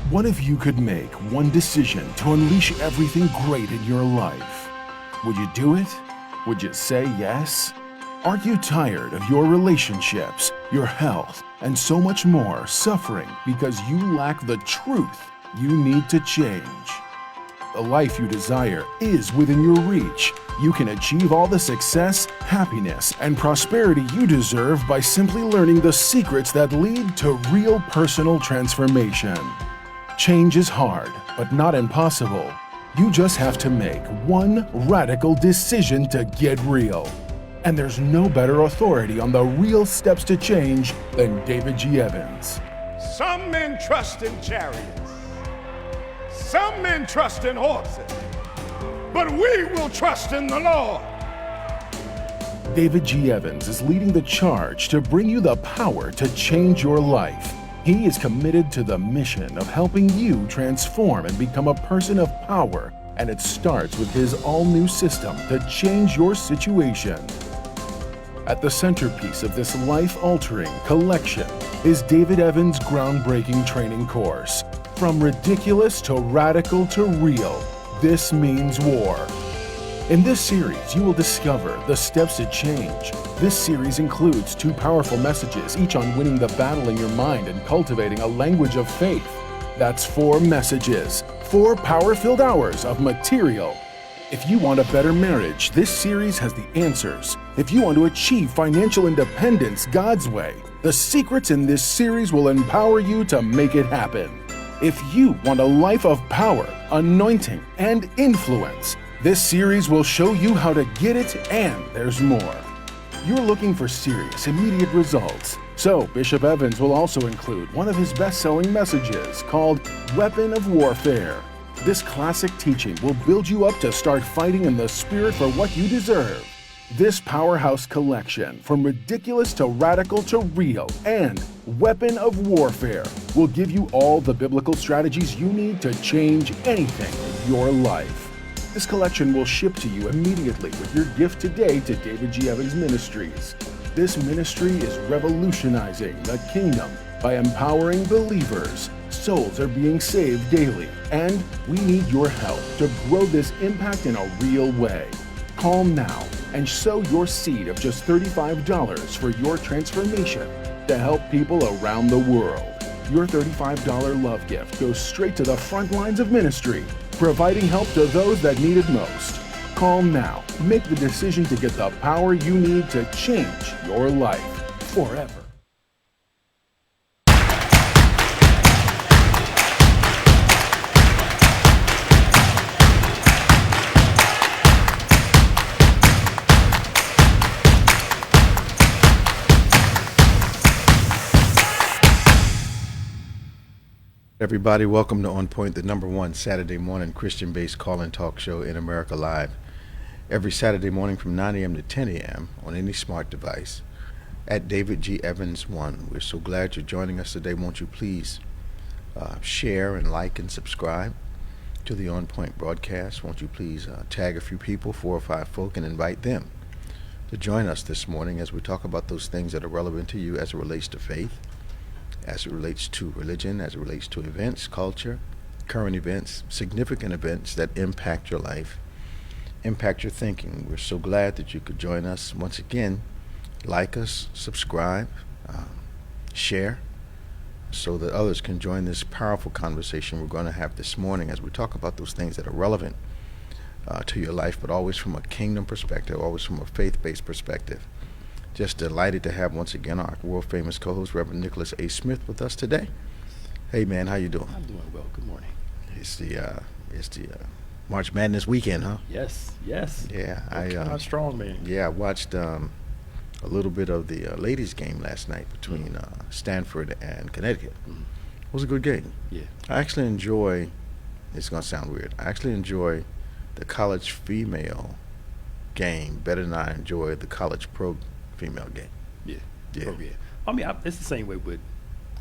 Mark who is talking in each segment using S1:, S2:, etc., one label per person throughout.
S1: What if you could make one decision to unleash everything great in your life? Would you do it? Would you say yes? Aren't you tired of your relationships, your health, and so much more suffering because you lack the truth you need to change? The life you desire is within your reach. You can achieve all the success, happiness, and prosperity you deserve by simply learning the secrets that lead to real personal transformation. Change is hard, but not impossible. You just have to make one radical decision to get real. And there's no better authority on the real steps to change than David G. Evans.
S2: Some men trust in chariots. Some men trust in horses. But we will trust in the Lord.
S1: David G. Evans is leading the charge to bring you the power to change your life. He is committed to the mission of helping you transform and become a person of power, and it starts with his all-new system to change your situation. At the centerpiece of this life-altering collection is David Evans' groundbreaking training course. From ridiculous to radical to real, this means war. In this series, you will discover the steps to change. This series includes 2 powerful messages, each on winning the battle in your mind and cultivating a language of faith. That's 4 messages, 4 power-filled hours of material. If you want a better marriage, this series has the answers. If you want to achieve financial independence God's way, the secrets in this series will empower you to make it happen. If you want a life of power, anointing, and influence, this series will show you how to get it, and there's more. You're looking for serious, immediate results. So Bishop Evans will also include one of his best-selling messages called Weapon of Warfare. This classic teaching will build you up to start fighting in the spirit for what you deserve. This powerhouse collection, from ridiculous to radical to real, and Weapon of Warfare, will give you all the biblical strategies you need to change anything in your life. This collection will ship to you immediately with your gift today to David G. Evans Ministries. This ministry is revolutionizing the kingdom by empowering believers. Souls are being saved daily, and we need your help to grow this impact in a real way. Call now and sow your seed of just $35 for your transformation to help people around the world. Your $35 love gift goes straight to the front lines of ministry, providing help to those that need it most. Call now. Make the decision to get the power you need to change your life forever.
S3: Everybody, welcome to OnPointe, the #1 Saturday morning Christian-based call-in talk show in America Live. Every Saturday morning from 9 a.m. to 10 a.m. on any smart device at David G. Evans 1. We're so glad you're joining us today. Won't you please share and like and subscribe to the OnPointe broadcast? Won't you please tag a few people, 4 or 5 folk, and invite them to join us this morning as we talk about those things that are relevant to you as it relates to faith, as it relates to religion, as it relates to events, culture, current events, significant events that impact your life, impact your thinking. We're so glad that you could join us. Once again, like us, subscribe, share, so that others can join this powerful conversation we're going to have this morning as we talk about those things that are relevant to your life, but always from a kingdom perspective, always from a faith-based perspective. Just delighted to have once again our world-famous co-host, Reverend Nicholas A. Smith, with us today. Hey, man, how you doing?
S4: I'm doing well. Good morning.
S3: It's the March Madness weekend, huh?
S4: Yes.
S3: Yeah,
S4: I'm strong, man.
S3: Yeah, I watched a little bit of the ladies' game last night between Stanford and Connecticut.
S4: Mm-hmm.
S3: It was a good game.
S4: Yeah.
S3: I actually enjoy. It's gonna sound weird. I actually enjoy the college female game better than I enjoy the college pro female game.
S4: Yeah.
S3: Yeah.
S4: Oh, yeah. I mean, it's the same way with.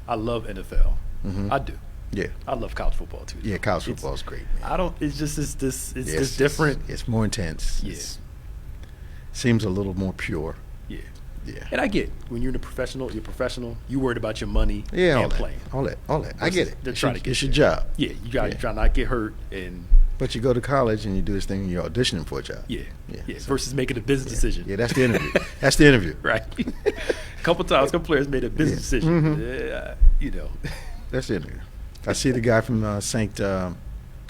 S4: I love NFL.
S3: Mm-hmm.
S4: I do.
S3: Yeah.
S4: I love college football too.
S3: Yeah, college football is great, man.
S4: I don't. It's just different.
S3: It's more intense.
S4: Yeah.
S3: Seems a little more pure.
S4: Yeah.
S3: Yeah.
S4: And I get when you're you're professional. You worried about your money
S3: Yeah,
S4: and playing.
S3: all that. I get it.
S4: They're trying to get
S3: it's your
S4: there.
S3: job.
S4: Yeah, you got to try not to get hurt and.
S3: But you go to college and you do this thing and you're auditioning for a job.
S4: Yeah.
S3: So-
S4: Versus making a business decision.
S3: Yeah, that's the interview. That's the interview.
S4: Right. A couple players made a business decision. You know.
S3: That's the interview. I see the guy from St.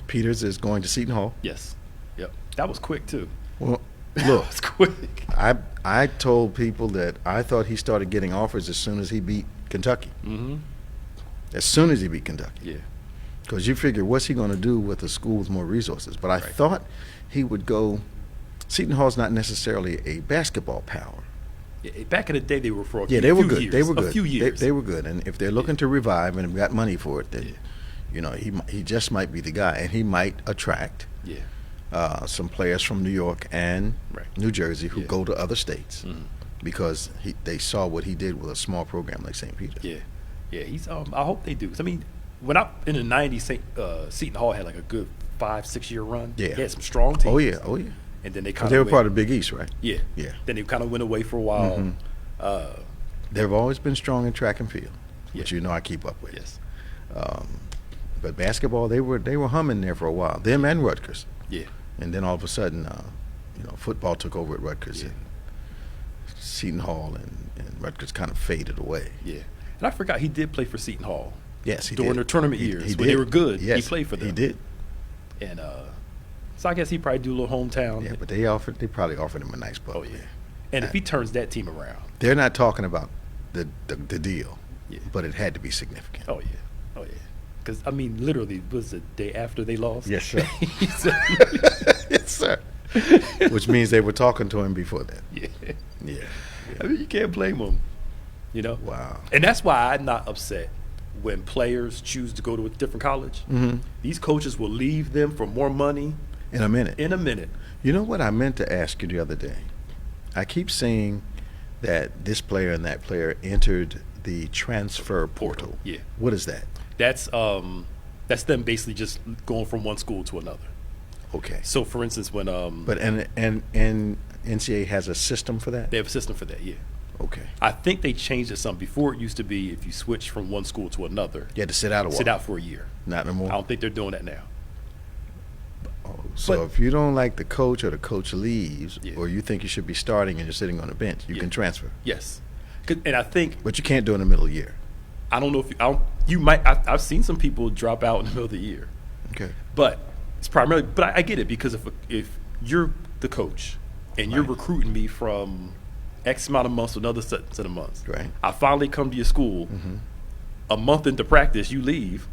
S3: Peter's is going to Seton Hall.
S4: Yes. Yep. That was quick too.
S3: Well, look,
S4: It's quick.
S3: I told people that I thought he started getting offers as soon as he beat Kentucky.
S4: Mm-hmm.
S3: As soon as he beat Kentucky.
S4: Yeah.
S3: Because you figure, what's he going to do with a school with more resources? But I thought he would go. Seton Hall's not necessarily a basketball power.
S4: Yeah, back in the day, they were for a
S3: Yeah,
S4: few,
S3: they were
S4: few
S3: good.
S4: years.
S3: They were good.
S4: A few years.
S3: They were good. And if they're looking to revive and have got money for it, then you know he just might be the guy, and he might attract some players from New York and New Jersey who go to other states because they saw what he did with a small program like St. Peter's.
S4: Yeah. He's. I hope they do. 'Cause, I mean, when I in the '90s, Seton Hall had like a good 5-6 year run.
S3: Yeah.
S4: They had some strong teams.
S3: Oh yeah.
S4: And then they
S3: Because
S4: kind
S3: they
S4: of
S3: were part of Big East, right?
S4: Yeah.
S3: Yeah.
S4: Then they kind of went away for a while.
S3: They've always been strong in track and field, which you know I keep up with.
S4: Yes.
S3: But basketball, they were humming there for a while. Them and Rutgers.
S4: Yeah.
S3: And then all of a sudden, football took over at Rutgers, and Seton Hall and Rutgers kind of faded away.
S4: Yeah. And I forgot he did play for Seton Hall.
S3: Yes, he
S4: during
S3: did.
S4: their tournament
S3: He
S4: years
S3: did.
S4: when they were good.
S3: Yes,
S4: he played for them.
S3: He did.
S4: And so I guess he probably do a little hometown.
S3: Yeah, but they probably offered him a nice buck.
S4: Oh yeah. And if he turns that team around.
S3: They're not talking about the deal,
S4: but
S3: it had to be significant.
S4: Oh yeah. Because I mean, literally, was the day after they lost.
S3: Yes, sir. Yes, sir. Which means they were talking to him before that. Yeah.
S4: I mean, you can't blame them. You know.
S3: Wow.
S4: And that's why I'm not upset when players choose to go to a different college.
S3: Mm-hmm.
S4: These coaches will leave them for more money
S3: in a minute. You know what I meant to ask you the other day? I keep saying that this player and that player entered the transfer portal.
S4: Yeah.
S3: What is that?
S4: That's them basically just going from one school to another.
S3: Okay.
S4: So for instance, when
S3: but and NCAA has a system for that?
S4: They have a system for that, yeah.
S3: Okay.
S4: I think they changed it some. Before it used to be if you switch from one school to another,
S3: you had to sit out a while.
S4: Sit out for a year.
S3: Not no more.
S4: I don't think they're doing that now.
S3: So if you don't like the coach or the coach leaves, or you think you should be starting and you're sitting on the bench, you can transfer.
S4: Yes. And I think,
S3: but you can't do it in the middle of the year.
S4: I don't know if you might. I've seen some people drop out in the middle of the year.
S3: Okay.
S4: But it's primarily. But I get it because if you're the coach and you're recruiting me from X amount of months to another set of months,
S3: right?
S4: I finally come to your school. A month into practice, you leave.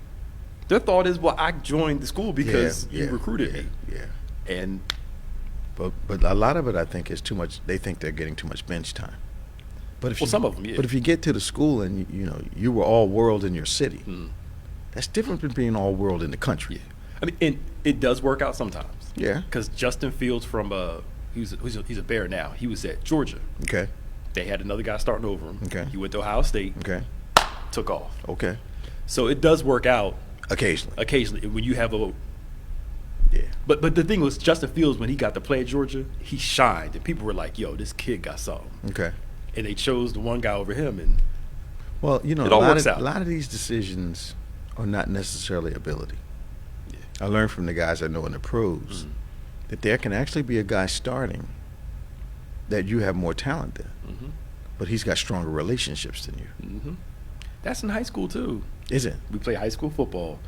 S4: Their thought is, well, I joined the school because you recruited me.
S3: Yeah.
S4: And
S3: but a lot of it, I think, is too much. They think they're getting too much bench time. But if
S4: some of them, yeah.
S3: But if you get to the school and you were all world in your city, that's different from being all world in the country.
S4: Yeah. I mean, and it does work out sometimes.
S3: Yeah.
S4: Because Justin Fields from he's a Bear now. He was at Georgia.
S3: Okay.
S4: They had another guy starting over him.
S3: Okay.
S4: He went to Ohio State.
S3: Okay.
S4: Took off.
S3: Okay.
S4: So it does work out
S3: occasionally
S4: when you have a. Yeah. But the thing was, Justin Fields, when he got to play at Georgia, he shined, and people were like, "Yo, this kid got something."
S3: Okay.
S4: And they chose the one guy over him, and
S3: well,
S4: it all works out.
S3: A lot of these decisions are not necessarily ability. Yeah. I learned from the guys I know in the pros that there can actually be a guy starting that you have more talent than, but he's got stronger relationships than you.
S4: That's in high school too.
S3: Is it?
S4: We play high school football.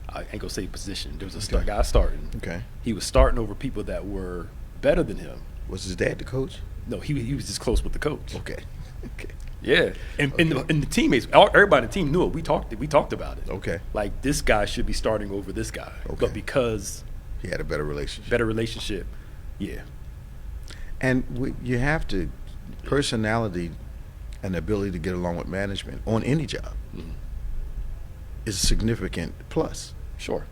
S4: I ain't gonna say position. There was a guy starting.
S3: Okay.
S4: He was starting over people that were better than him.
S3: Was his dad the coach?
S4: No, he was just close with the coach.
S3: Okay.
S4: Yeah, and the teammates, everybody on the team knew it. We talked about it.
S3: Okay.
S4: Like, this guy should be starting over this guy.
S3: Okay.
S4: But because
S3: he had a better relationship.
S4: Yeah.
S3: And you have to personality and ability to get along with management on any job is a significant plus.
S4: Sure.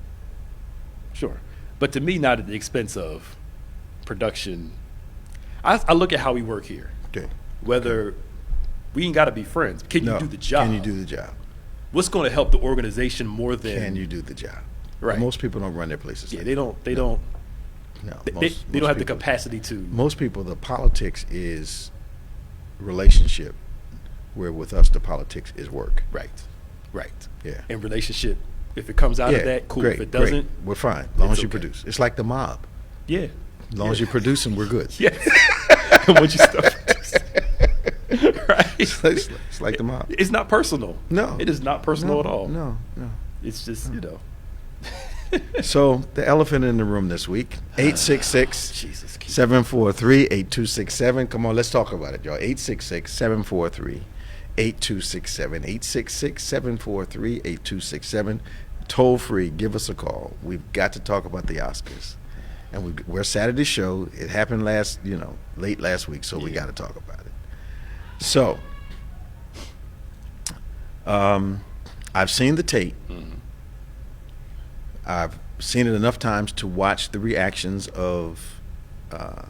S4: But to me, not at the expense of production. I look at how we work here.
S3: Okay.
S4: Whether we ain't got to be friends. Can you do the job?
S3: Can you do the job?
S4: What's going to help the organization more than
S3: can you do the job?
S4: Right.
S3: But most people don't run their places.
S4: Yeah,
S3: like
S4: they don't.
S3: No, they don't.
S4: They don't have the capacity to.
S3: Most people, the politics is relationship, where with us the politics is work.
S4: Right.
S3: Yeah.
S4: And relationship, if it comes out of that, cool.
S3: Great,
S4: If it doesn't,
S3: great. We're fine. As long as you
S4: okay.
S3: produce. It's like the mob.
S4: Yeah.
S3: As long as you're producing, we're good.
S4: Yeah. And once you start producing, right?
S3: It's like the mob.
S4: It's not personal.
S3: No.
S4: It is not personal at all.
S3: No.
S4: It's just,
S3: So the elephant in the room this week, 866-743-8267. Come on, let's talk about it, y'all. 866-743-8267. 866-743-8267. Toll free. Give us a call. We've got to talk about the Oscars. And we're Saturday show. It happened late last week, so we got to talk about it. So, I've seen the tape.
S4: Mm-hmm.
S3: I've seen it enough times to watch the reactions of Jada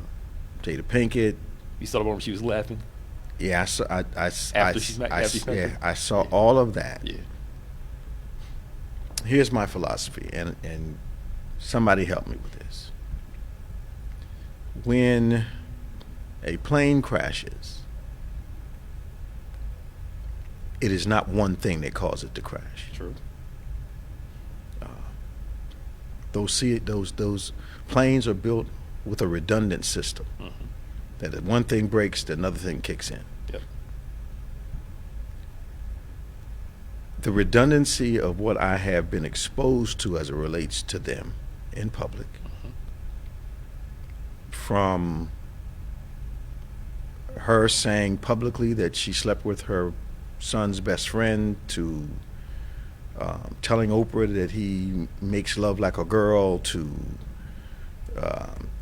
S3: Pinkett.
S4: You saw the one where she was laughing?
S3: Yeah,
S4: After she smacked her?
S3: I saw all of that.
S4: Yeah.
S3: Here's my philosophy, and somebody help me with this. When a plane crashes, it is not one thing that caused it to crash.
S4: True.
S3: Those planes are built with a redundant system.
S4: Mm-hmm.
S3: That if one thing breaks, the another thing kicks in.
S4: Yep.
S3: The redundancy of what I have been exposed to as it relates to them in public, from her saying publicly that she slept with her son's best friend, to telling Oprah that he makes love like a girl, to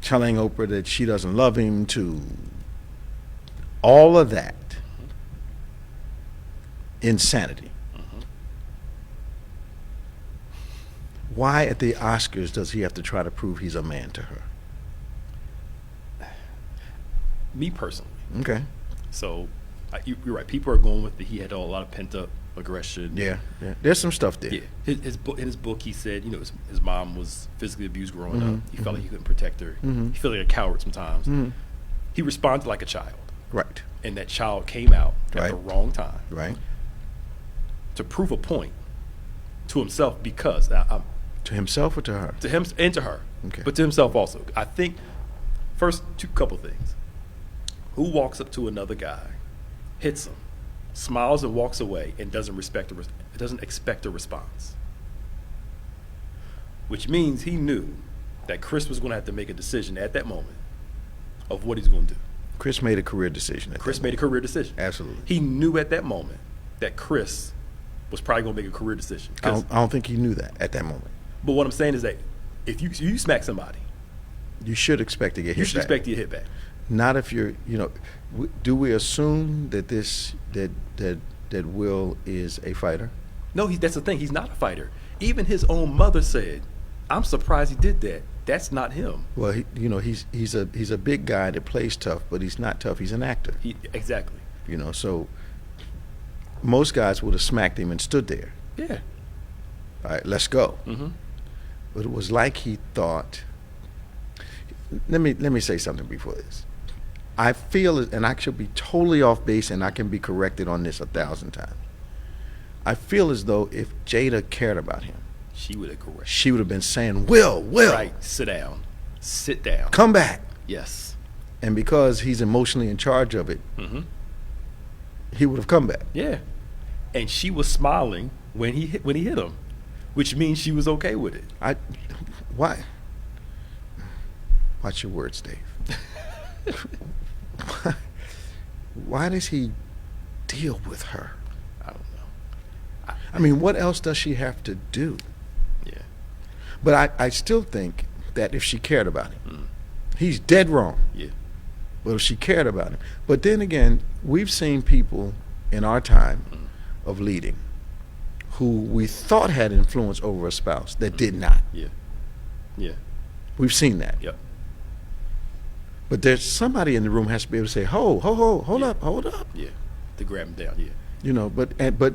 S3: telling Oprah that she doesn't love him, to all of that insanity. Why at the Oscars does he have to try to prove he's a man to her?
S4: Me personally.
S3: Okay.
S4: So, you're right. People are going with he had a lot of pent up aggression.
S3: Yeah. There's some stuff there.
S4: Yeah. In his book, he said, his mom was physically abused growing up. He felt like he couldn't protect her.
S3: Mhm.
S4: He felt like a coward sometimes.
S3: Mhm.
S4: He responded like a child.
S3: Right.
S4: And that child came out at
S3: Right.
S4: the wrong time.
S3: Right.
S4: To prove a point to himself, because
S3: To himself or to her?
S4: to him and to her,
S3: Okay.
S4: but to himself also. I think first couple things. Who walks up to another guy, hits him, smiles and walks away, and doesn't expect a response? Which means he knew that Chris was going to have to make a decision at that moment of what he's going to do.
S3: Chris made a career decision.
S4: Chris made a career decision.
S3: Absolutely.
S4: He knew at that moment that Chris was probably going to make a career decision.
S3: I don't think he knew that at that moment.
S4: But what I'm saying is that if you smack somebody,
S3: You should expect to get hit
S4: you should
S3: back.
S4: expect to get hit back.
S3: Not if you're, do we assume that that Will is a fighter?
S4: No, that's the thing. He's not a fighter. Even his own mother said, "I'm surprised he did that. That's not him."
S3: Well, he's a big guy that plays tough, but he's not tough. He's an actor.
S4: Exactly.
S3: So most guys would have smacked him and stood there.
S4: Yeah.
S3: All right, let's go.
S4: Mm-hmm.
S3: But it was like he thought. Let me say something before this. I feel, and I should be totally off base, and I can be corrected on this 1,000 times. I feel as though if Jada cared about him,
S4: She would have corrected.
S3: she would have been saying, Will,
S4: Right. Sit down.
S3: come back.
S4: Yes.
S3: And because he's emotionally in charge of it,
S4: Mm-hmm.
S3: he would have come back.
S4: Yeah. And she was smiling when he hit him, which means she was okay with it.
S3: Why? Watch your words, Dave. Why does he deal with her?
S4: I don't know.
S3: I mean, what else does she have to do?
S4: Yeah.
S3: But I still think that if she cared about him, he's dead wrong.
S4: Yeah.
S3: But if she cared about him. But then again, we've seen people in our time of leading who we thought had influence over a spouse that did not.
S4: Yeah. Yeah.
S3: We've seen that.
S4: Yep.
S3: But there's somebody in the room has to be able to say, hold up.
S4: Yeah. To grab him down. Yeah.
S3: But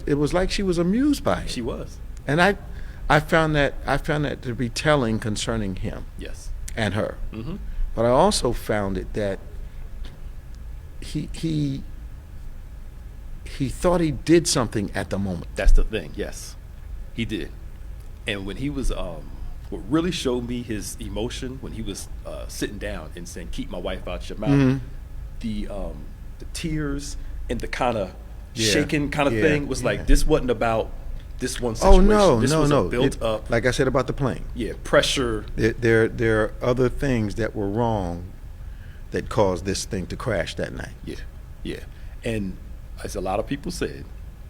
S3: it was like she was amused by it.
S4: She was.
S3: And I found that to be telling concerning him
S4: Yes.
S3: and her.
S4: Mm-hmm.
S3: But I also found it that he he thought he did something at the moment.
S4: That's the thing. Yes, he did. And when he was, what really showed me his emotion when he was sitting down and saying, "Keep my wife out your mouth," the tears and the kind of shaking kind of thing was like, this wasn't about this one situation. This was a built up,
S3: like I said about the plane.
S4: Yeah, pressure.
S3: There are other things that were wrong that caused this thing to crash that night.
S4: Yeah. And as a lot of people said,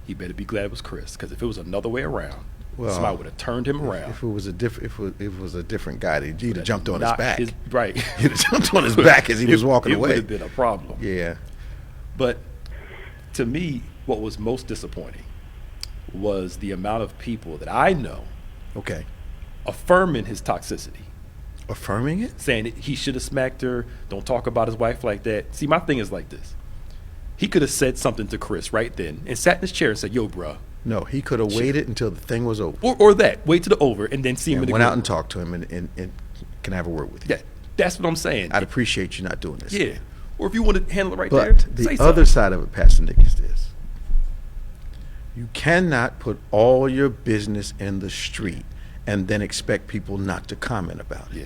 S4: he better be glad it was Chris, because if it was another way around, somebody would have turned him around.
S3: If it was a different guy, he'd have jumped on his back.
S4: Right.
S3: He'd have jumped on his back as he was walking away.
S4: It would have been a problem.
S3: Yeah.
S4: But to me, what was most disappointing was the amount of people that I know affirming his toxicity.
S3: Affirming it?
S4: Saying that he should have smacked her, don't talk about his wife like that. See, my thing is like this. He could have said something to Chris right then and sat in his chair and said, "Yo, bruh."
S3: No, he could have waited until the thing was over.
S4: Or that. Wait till the over and then see him in the
S3: went out and talked to him and can I have a word with you?
S4: Yeah, that's what I'm saying.
S3: I'd appreciate you not doing this.
S4: Yeah. Or if you want to handle it right
S3: there,
S4: say
S3: the other side of it, Pastor Nick, is this. You cannot put all your business in the street and then expect people not to comment about it.
S4: Yeah.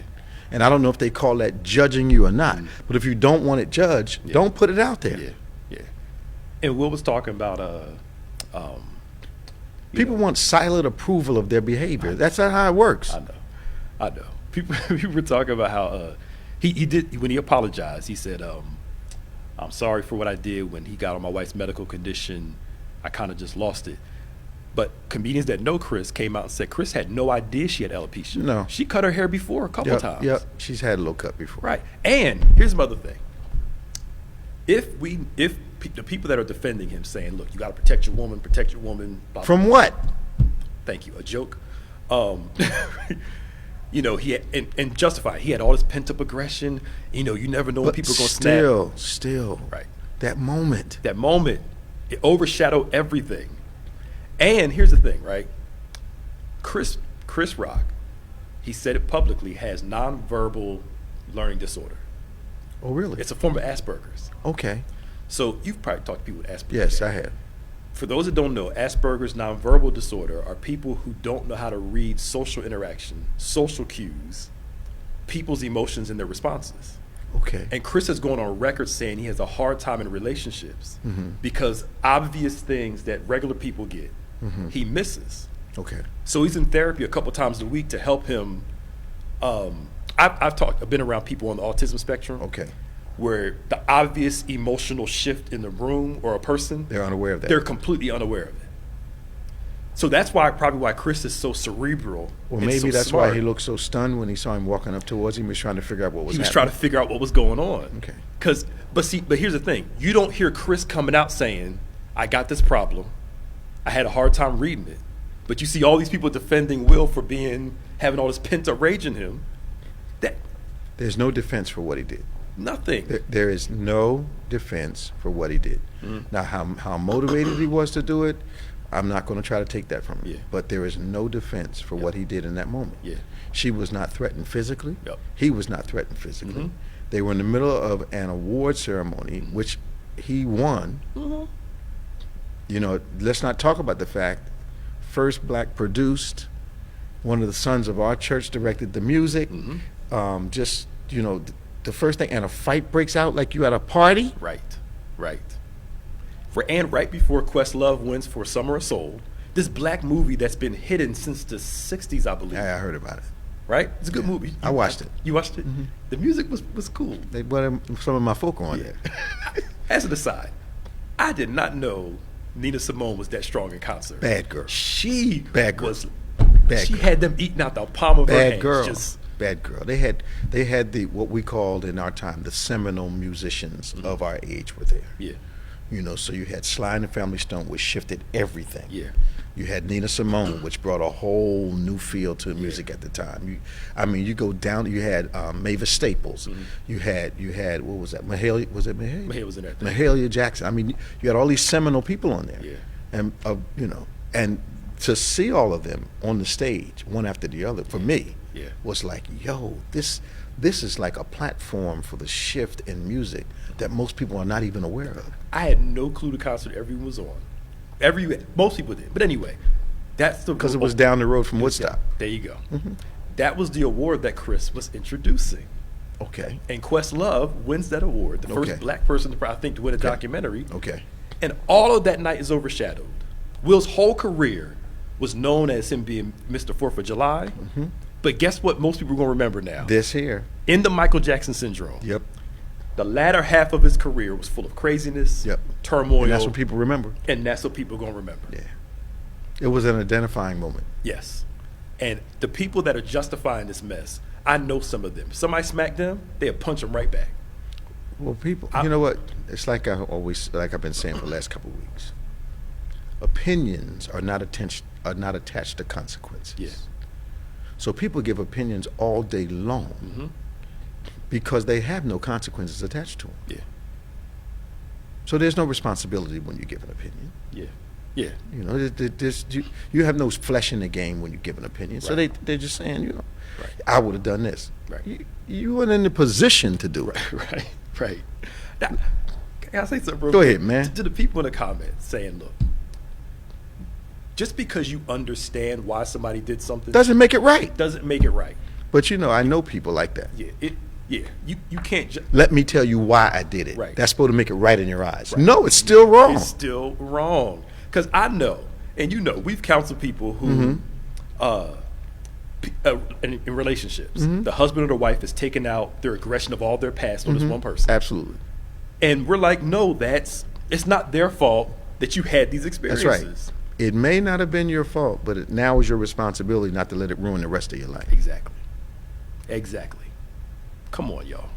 S3: And I don't know if they call that judging you or not, but if you don't want it judged, don't put it out there.
S4: Yeah. And Will was talking about
S3: people want silent approval of their behavior. That's not how it works.
S4: I know. People were talking about how he did, when he apologized, he said, "I'm sorry for what I did when he got on my wife's medical condition. I kind of just lost it." But comedians that know Chris came out and said Chris had no idea she had alopecia.
S3: No.
S4: She cut her hair before a couple times.
S3: Yep, she's had a little cut before.
S4: Right. And here's another thing. If the people that are defending him saying, "Look, you got to protect your woman, blah,
S3: from
S4: blah,
S3: what?
S4: Thank you, a joke. He had, and justify. He had all this pent up aggression. You never know when people are going to snap.
S3: Still,
S4: right.
S3: That moment,
S4: it overshadowed everything. And here's the thing, right? Chris Rock, he said it publicly, has nonverbal learning disorder.
S3: Oh, really?
S4: It's a form of Asperger's.
S3: Okay.
S4: So you've probably talked to people with Asperger's.
S3: Yes, I have.
S4: For those that don't know, Asperger's nonverbal disorder are people who don't know how to read social interaction, social cues, people's emotions and their responses.
S3: Okay.
S4: And Chris has gone on record saying he has a hard time in relationships because obvious things that regular people get, he misses.
S3: Okay.
S4: So he's in therapy a couple times a week to help him. I've been around people on the autism spectrum.
S3: Okay.
S4: Where the obvious emotional shift in the room or a person,
S3: they're unaware of that.
S4: They're completely unaware of it. So that's probably why Chris is so cerebral.
S3: Well, maybe that's why he looked so stunned when he saw him walking up towards him. He was trying to figure out what was happening.
S4: He was trying to figure out what was going on.
S3: Okay.
S4: But here's the thing. You don't hear Chris coming out saying, "I got this problem. I had a hard time reading it." But you see all these people defending Will for having all this pent-up rage in him.
S3: There's no defense for what he did.
S4: Nothing.
S3: There is no defense for what he did. Now, how motivated he was to do it, I'm not going to try to take that from him.
S4: Yeah.
S3: But there is no defense for what he did in that moment.
S4: Yeah.
S3: She was not threatened physically.
S4: Yep.
S3: He was not threatened physically. They were in the middle of an award ceremony, which he won. Let's not talk about the fact, first black produced, one of the sons of our church directed the music. The first thing, and a fight breaks out like you at a party.
S4: Right. And right before Questlove wins for Summer of Soul, this black movie that's been hidden since the 60s, I believe.
S3: Yeah, I heard about it.
S4: Right? It's a good movie.
S3: I watched it.
S4: You watched it? The music was cool.
S3: They put some of my folk on it.
S4: As an aside, I did not know Nina Simone was that strong in concert.
S3: Bad girl.
S4: Bad girl. She
S3: girl.
S4: had them eating out the palm of her hands.
S3: Bad girl. They had the what we called in our time the seminal musicians of our age were there.
S4: Yeah.
S3: So you had Sly and the Family Stone, which shifted everything.
S4: Yeah.
S3: You had Nina Simone, which brought a whole new feel to music at the time. You go down. You had Mavis Staples. You had what was that? Mahalia? Was it Mahalia?
S4: Mahalia was in that thing.
S3: Mahalia Jackson. You had all these seminal people on there.
S4: Yeah.
S3: And and to see all of them on the stage, one after the other, for me,
S4: Yeah.
S3: was like, yo, this is like a platform for the shift in music that most people are not even aware of.
S4: I had no clue the concert everyone was on. Most people did. But anyway, that's the
S3: Because it was down the road from Woodstock.
S4: There you go. That was the award that Chris was introducing.
S3: Okay.
S4: And Questlove wins that award, the first
S3: Okay.
S4: black person, I think, to win a documentary.
S3: Okay.
S4: And all of that night is overshadowed. Will's whole career was known as him being Mr. 4th of July. But guess what most people are going to remember now?
S3: This here.
S4: In the Michael Jackson syndrome.
S3: Yep.
S4: The latter half of his career was full of craziness,
S3: Yep.
S4: turmoil.
S3: And that's what people remember.
S4: And that's what people are going to remember.
S3: Yeah. It was an identifying moment.
S4: Yes. And the people that are justifying this mess, I know some of them. Somebody smack them, they'll punch them right back.
S3: Well, people, you know what? It's like I've been saying for the last couple of weeks. Opinions are not attached to consequences.
S4: Yeah.
S3: So people give opinions all day long because they have no consequences attached to them.
S4: Yeah.
S3: So there's no responsibility when you give an opinion.
S4: Yeah. Yeah.
S3: You know, you have no flesh in the game when you give an opinion. So
S4: Right.
S3: they're just saying, you know,
S4: Right.
S3: I would have done this.
S4: Right.
S3: You weren't in the position to do it.
S4: Right. Now, can I say something real
S3: Go
S4: quick?
S3: ahead, man.
S4: To the people in the comments saying, look, just because you understand why somebody did something
S3: Doesn't make it right.
S4: doesn't make it right.
S3: But you know, I know people like that.
S4: You can't just.
S3: Let me tell you why I did it.
S4: Right.
S3: That's supposed to make it right in your eyes.
S4: Right.
S3: No, it's still wrong.
S4: It's still wrong. Because I know, and you know, we've counseled people who, in relationships, the husband or the wife has taken out their aggression of all their past on this one person.
S3: Absolutely.
S4: And we're like, no, it's not their fault that you had these
S3: That's
S4: experiences.
S3: right. It may not have been your fault, but it now is your responsibility not to let it ruin the rest of your life.
S4: Exactly. Come on, y'all.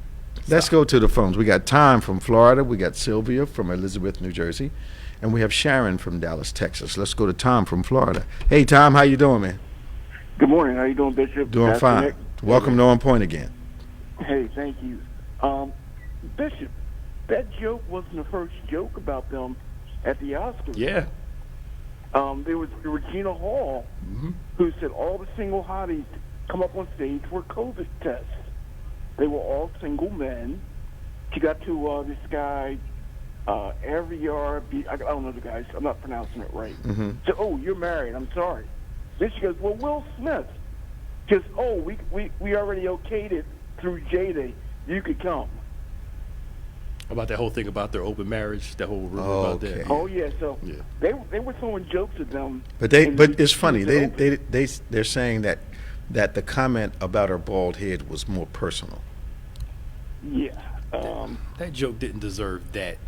S3: Let's go to the phones. We got Tom from Florida. We got Sylvia from Elizabeth, New Jersey. And we have Sharon from Dallas, Texas. Let's go to Tom from Florida. Hey, Tom, how you doing, man?
S5: Good morning. How you doing, Bishop?
S3: Doing
S5: Pastor
S3: fine.
S5: Nick?
S3: Welcome to On Point again.
S5: Hey, thank you. Bishop, that joke wasn't the first joke about them at the Oscars.
S4: Yeah.
S5: There was Regina Hall, who said all the single hotties come up on stage for COVID tests. They were all single men. She got to this guy, I don't know the guy. I'm not pronouncing it right. Said, "Oh, you're married. I'm sorry." Then she goes, "Well, Will Smith." Just, "Oh, we already okayed it through Jada. You could come."
S4: About that whole thing about their open marriage, that whole rumor about
S3: Okay.
S4: that.
S5: Oh yeah, so
S4: Yeah.
S5: they were throwing jokes at them.
S3: But
S5: and
S3: it's funny.
S5: he said,
S3: They're saying that the comment about her bald head was more personal.
S5: yeah.
S4: That joke didn't deserve that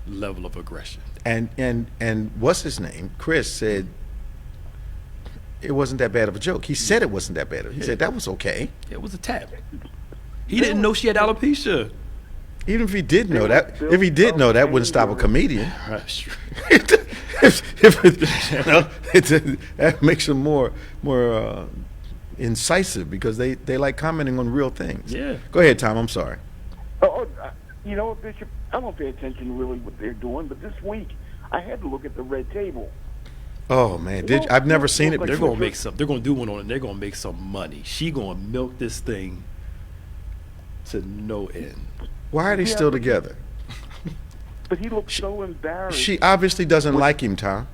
S4: level of aggression.
S3: And what's his name? Chris said it wasn't that bad of a joke. He said it wasn't that bad. He said that was okay.
S4: It was a tap. He didn't know she had alopecia.
S3: Even if he did know that,
S5: Bill
S3: if he did know that, wouldn't stop a
S5: Cosby.
S3: comedian.
S4: That's true.
S3: That makes him more incisive because they like commenting on real things.
S4: Yeah.
S3: Go ahead, Tom. I'm sorry.
S5: You know what, Bishop? I don't pay attention to really what they're doing, but this week I had to look at the red table.
S3: Oh man, I've never seen it
S4: They're
S3: before.
S4: gonna make some. They're gonna do one on it. They're gonna make some money. She gonna milk this thing to no end.
S3: Why are they
S5: Yeah,
S3: still
S5: but-
S3: together?
S5: But he looked so embarrassed.
S3: She obviously doesn't like him, Tom.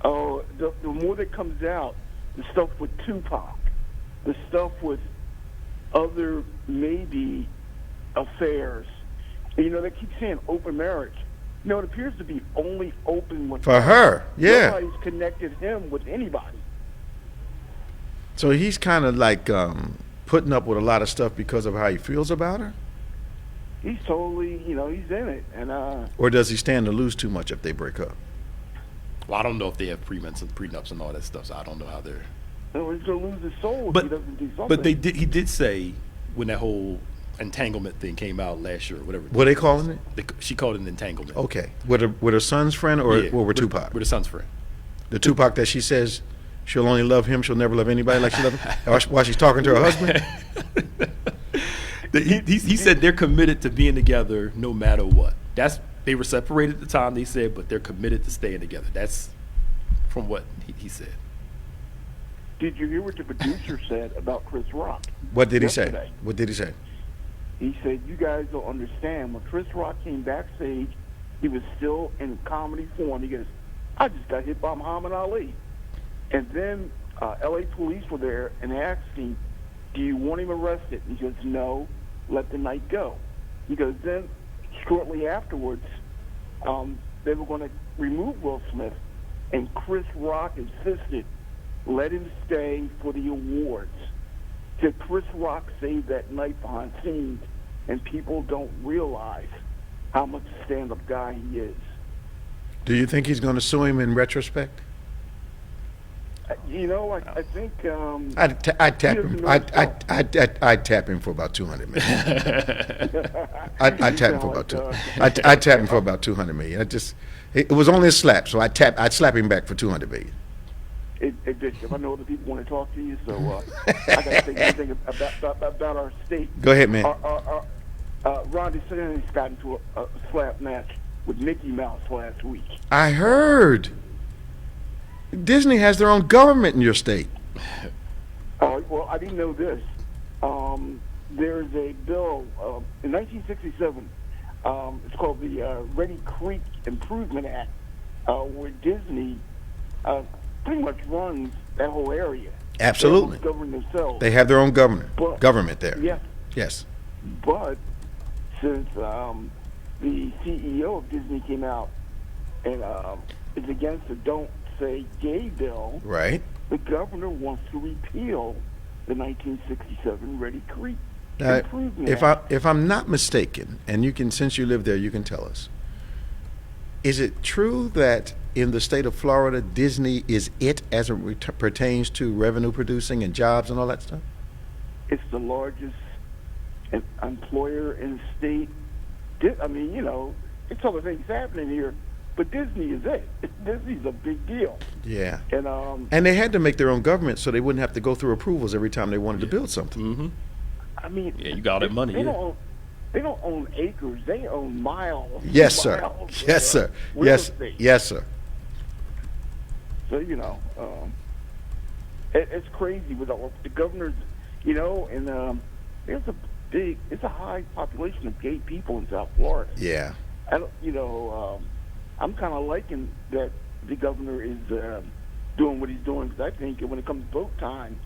S5: Oh, the more that comes out, the stuff with Tupac, the stuff with other maybe affairs. You know, they keep saying open marriage. You know, it appears to be only open with
S3: For her, yeah.
S5: Nobody's connected him with anybody.
S3: So he's kind of like putting up with a lot of stuff because of how he feels about her?
S5: He's totally, he's in it. And
S3: Or does he stand to lose too much if they break up?
S4: Well, I don't know if they have prenups and all that stuff. So I don't know how they're.
S5: he's going to lose his soul if
S4: But
S5: he doesn't do something.
S4: but he did say when that whole entanglement thing came out last year or whatever.
S3: What are they calling it?
S4: She called it an entanglement.
S3: Okay. With her son's friend or with Tupac?
S4: With her son's friend.
S3: The Tupac that she says she'll only love him, she'll never love anybody like she loves him? While she's talking to her husband?
S4: He said they're committed to being together no matter what. They were separated at the time, they said, but they're committed to staying together. That's from what he said.
S5: Did you hear what the producer said about Chris Rock?
S3: What did he say?
S5: Yesterday?
S3: What did he say?
S5: He said, you guys don't understand. When Chris Rock came backstage, he was still in comedy form. He goes, I just got hit by Muhammad Ali. And then L.A. police were there and asked him, do you want him arrested? And he goes, no, let the night go. He goes, then shortly afterwards, they were going to remove Will Smith, and Chris Rock insisted, let him stay for the awards. Said Chris Rock saved that night behind scenes, and people don't realize how much a stand-up guy he is.
S3: Do you think he's going to sue him in retrospect?
S5: You know, I think
S3: I'd tap him. I'd tap him for about 200 million. I'd tap him for about I'd tap him for about 200 million. It was only a slap, so I'd slap him back for 200 million.
S5: Bishop, I know other people want to talk to you, so I got to say anything about our state.
S3: Go ahead, man.
S5: Ron DeSantis got into a slap match with Mickey Mouse last week.
S3: I heard. Disney has their own government in your state.
S5: Well, I didn't know this. There's a bill in 1967. It's called the Reedy Creek Improvement Act, where Disney pretty much runs that whole area.
S3: Absolutely.
S5: They govern themselves.
S3: They have their own government there.
S5: Yes.
S3: Yes.
S5: But since the CEO of Disney came out and is against the Don't Say Gay bill,
S3: right,
S5: the governor wants to repeal the 1967 Reedy Creek Improvement Act.
S3: If I'm not mistaken, and you can, since you live there, you can tell us. Is it true that in the state of Florida, Disney is it as it pertains to revenue producing and jobs and all that stuff?
S5: It's the largest employer in the state. I mean, you know, it's other things happening here, but Disney is it. Disney's a big deal.
S3: Yeah.
S5: And
S3: they had to make their own government so they wouldn't have to go through approvals every time they wanted to build something.
S4: Mm-hmm.
S5: I mean,
S4: yeah, you got all that money.
S5: They don't own acres. They own miles.
S3: Yes, sir. Yes, sir. Yes, yes, sir.
S5: So, you know, it's crazy with all the governors, you know, and it's a high population of gay people in South Florida.
S3: Yeah.
S5: I'm kind of liking that the governor is doing what he's doing, because I think when it comes vote time,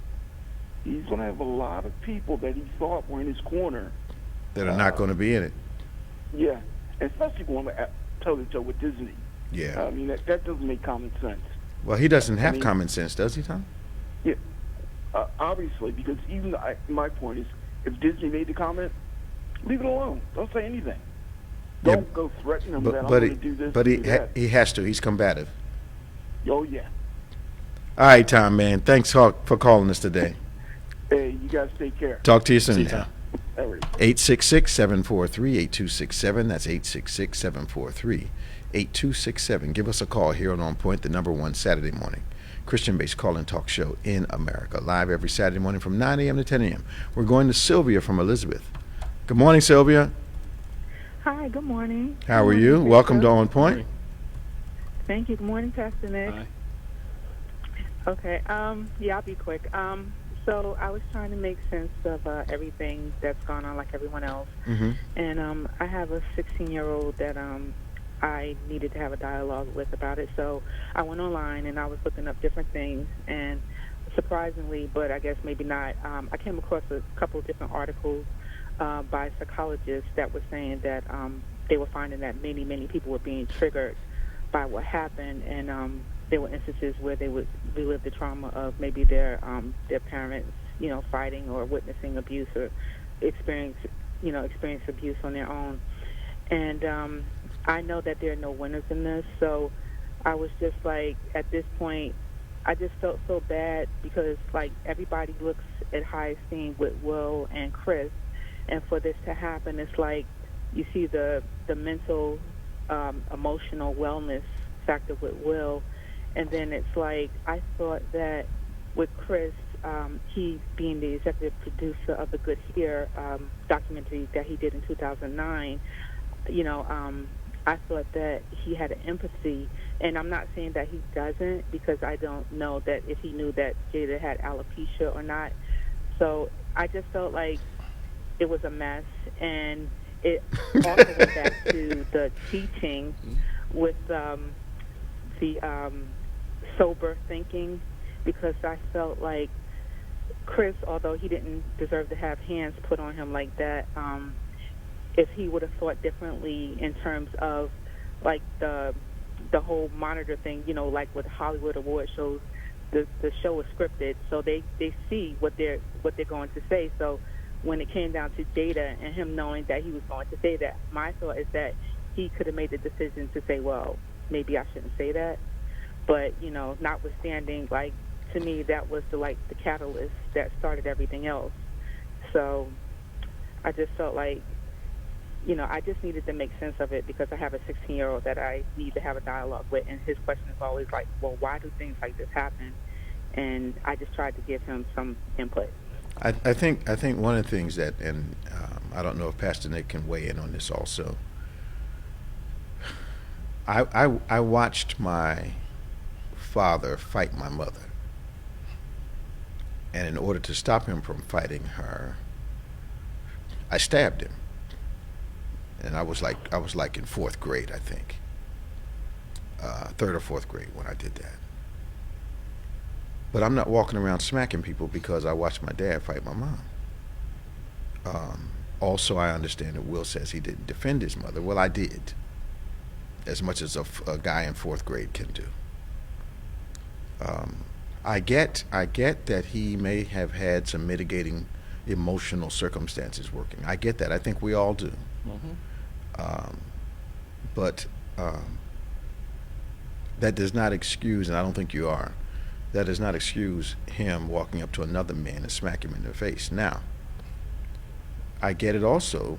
S5: he's going to have a lot of people that he thought were in his corner
S3: that are not going to be in it.
S5: Yeah, especially going toe-to-toe with Disney.
S3: Yeah.
S5: I mean, that doesn't make common sense.
S3: Well, he doesn't have common sense, does he, Tom?
S5: Yeah, obviously, because even my point is, if Disney made the comment, leave it alone. Don't say anything. Don't go threaten him that I'm going to do this.
S3: But he has to. He's combative.
S5: Oh, yeah.
S3: All right, Tom, man. Thanks for calling us today.
S5: Hey, you guys take care.
S3: Talk to you soon.
S4: See you, Tom.
S3: 866-743-8267. That's 866-743-8267. Give us a call here on OnPointe, the #1 Saturday morning Christian-based call-in talk show in America. Live every Saturday morning from 9 a.m. to 10 a.m. We're going to Sylvia from Elizabeth. Good morning, Sylvia.
S6: Hi, good morning.
S3: How are you? Welcome to OnPointe.
S6: Thank you. Good morning, Pastor Nick.
S4: Hi.
S6: Okay, yeah, I'll be quick. So I was trying to make sense of everything that's gone on like everyone else.
S3: Mm-hmm.
S6: And I have a 16-year-old that I needed to have a dialogue with about it. So I went online and I was looking up different things. And surprisingly, but I guess maybe not, I came across a couple of different articles by psychologists that were saying that they were finding that many, many people were being triggered by what happened. And there were instances where they would relive the trauma of maybe their parents, you know, fighting or witnessing abuse or experience abuse on their own. And I know that there are no winners in this, so I was just like, at this point, I just felt so bad because like everybody looks at high esteem with Will and Chris, and for this to happen, it's like you see the mental, emotional wellness factor with Will. And then it's like, I thought that with Chris, he being the executive producer of the Good Here documentary that he did in 2009, you know, I thought that he had an empathy, and I'm not saying that he doesn't, because I don't know that if he knew that Jada had alopecia or not. So I just felt like it was a mess, and it also went back to the teaching with the sober thinking, because I felt like Chris, although he didn't deserve to have hands put on him like that, if he would have thought differently in terms of like the whole monitor thing, you know, like with Hollywood award shows, the show is scripted, so they see what they're going to say. So when it came down to Jada and him knowing that he was going to say that, my thought is that he could have made the decision to say, well, maybe I shouldn't say that. But, you know, notwithstanding, like, to me, that was the catalyst that started everything else. So I just felt like, you know, I just needed to make sense of it, because I have a 16-year-old that I need to have a dialogue with, and his question is always like, well, why do things like this happen? And I just tried to give him some input.
S3: I think one of the things that, and I don't know if Pastor Nick can weigh in on this also. I watched my father fight my mother, and in order to stop him from fighting her, I stabbed him. And I was like in fourth grade, I think, third or fourth grade when I did that. But I'm not walking around smacking people because I watched my dad fight my mom. Also, I understand that Will says he didn't defend his mother. Well, I did, as much as a guy in fourth grade can do. I get that he may have had some mitigating emotional circumstances working. I get that. I think we all do. But that does not excuse, and I don't think you are, that does not excuse him walking up to another man and smack him in the face. Now, I get it also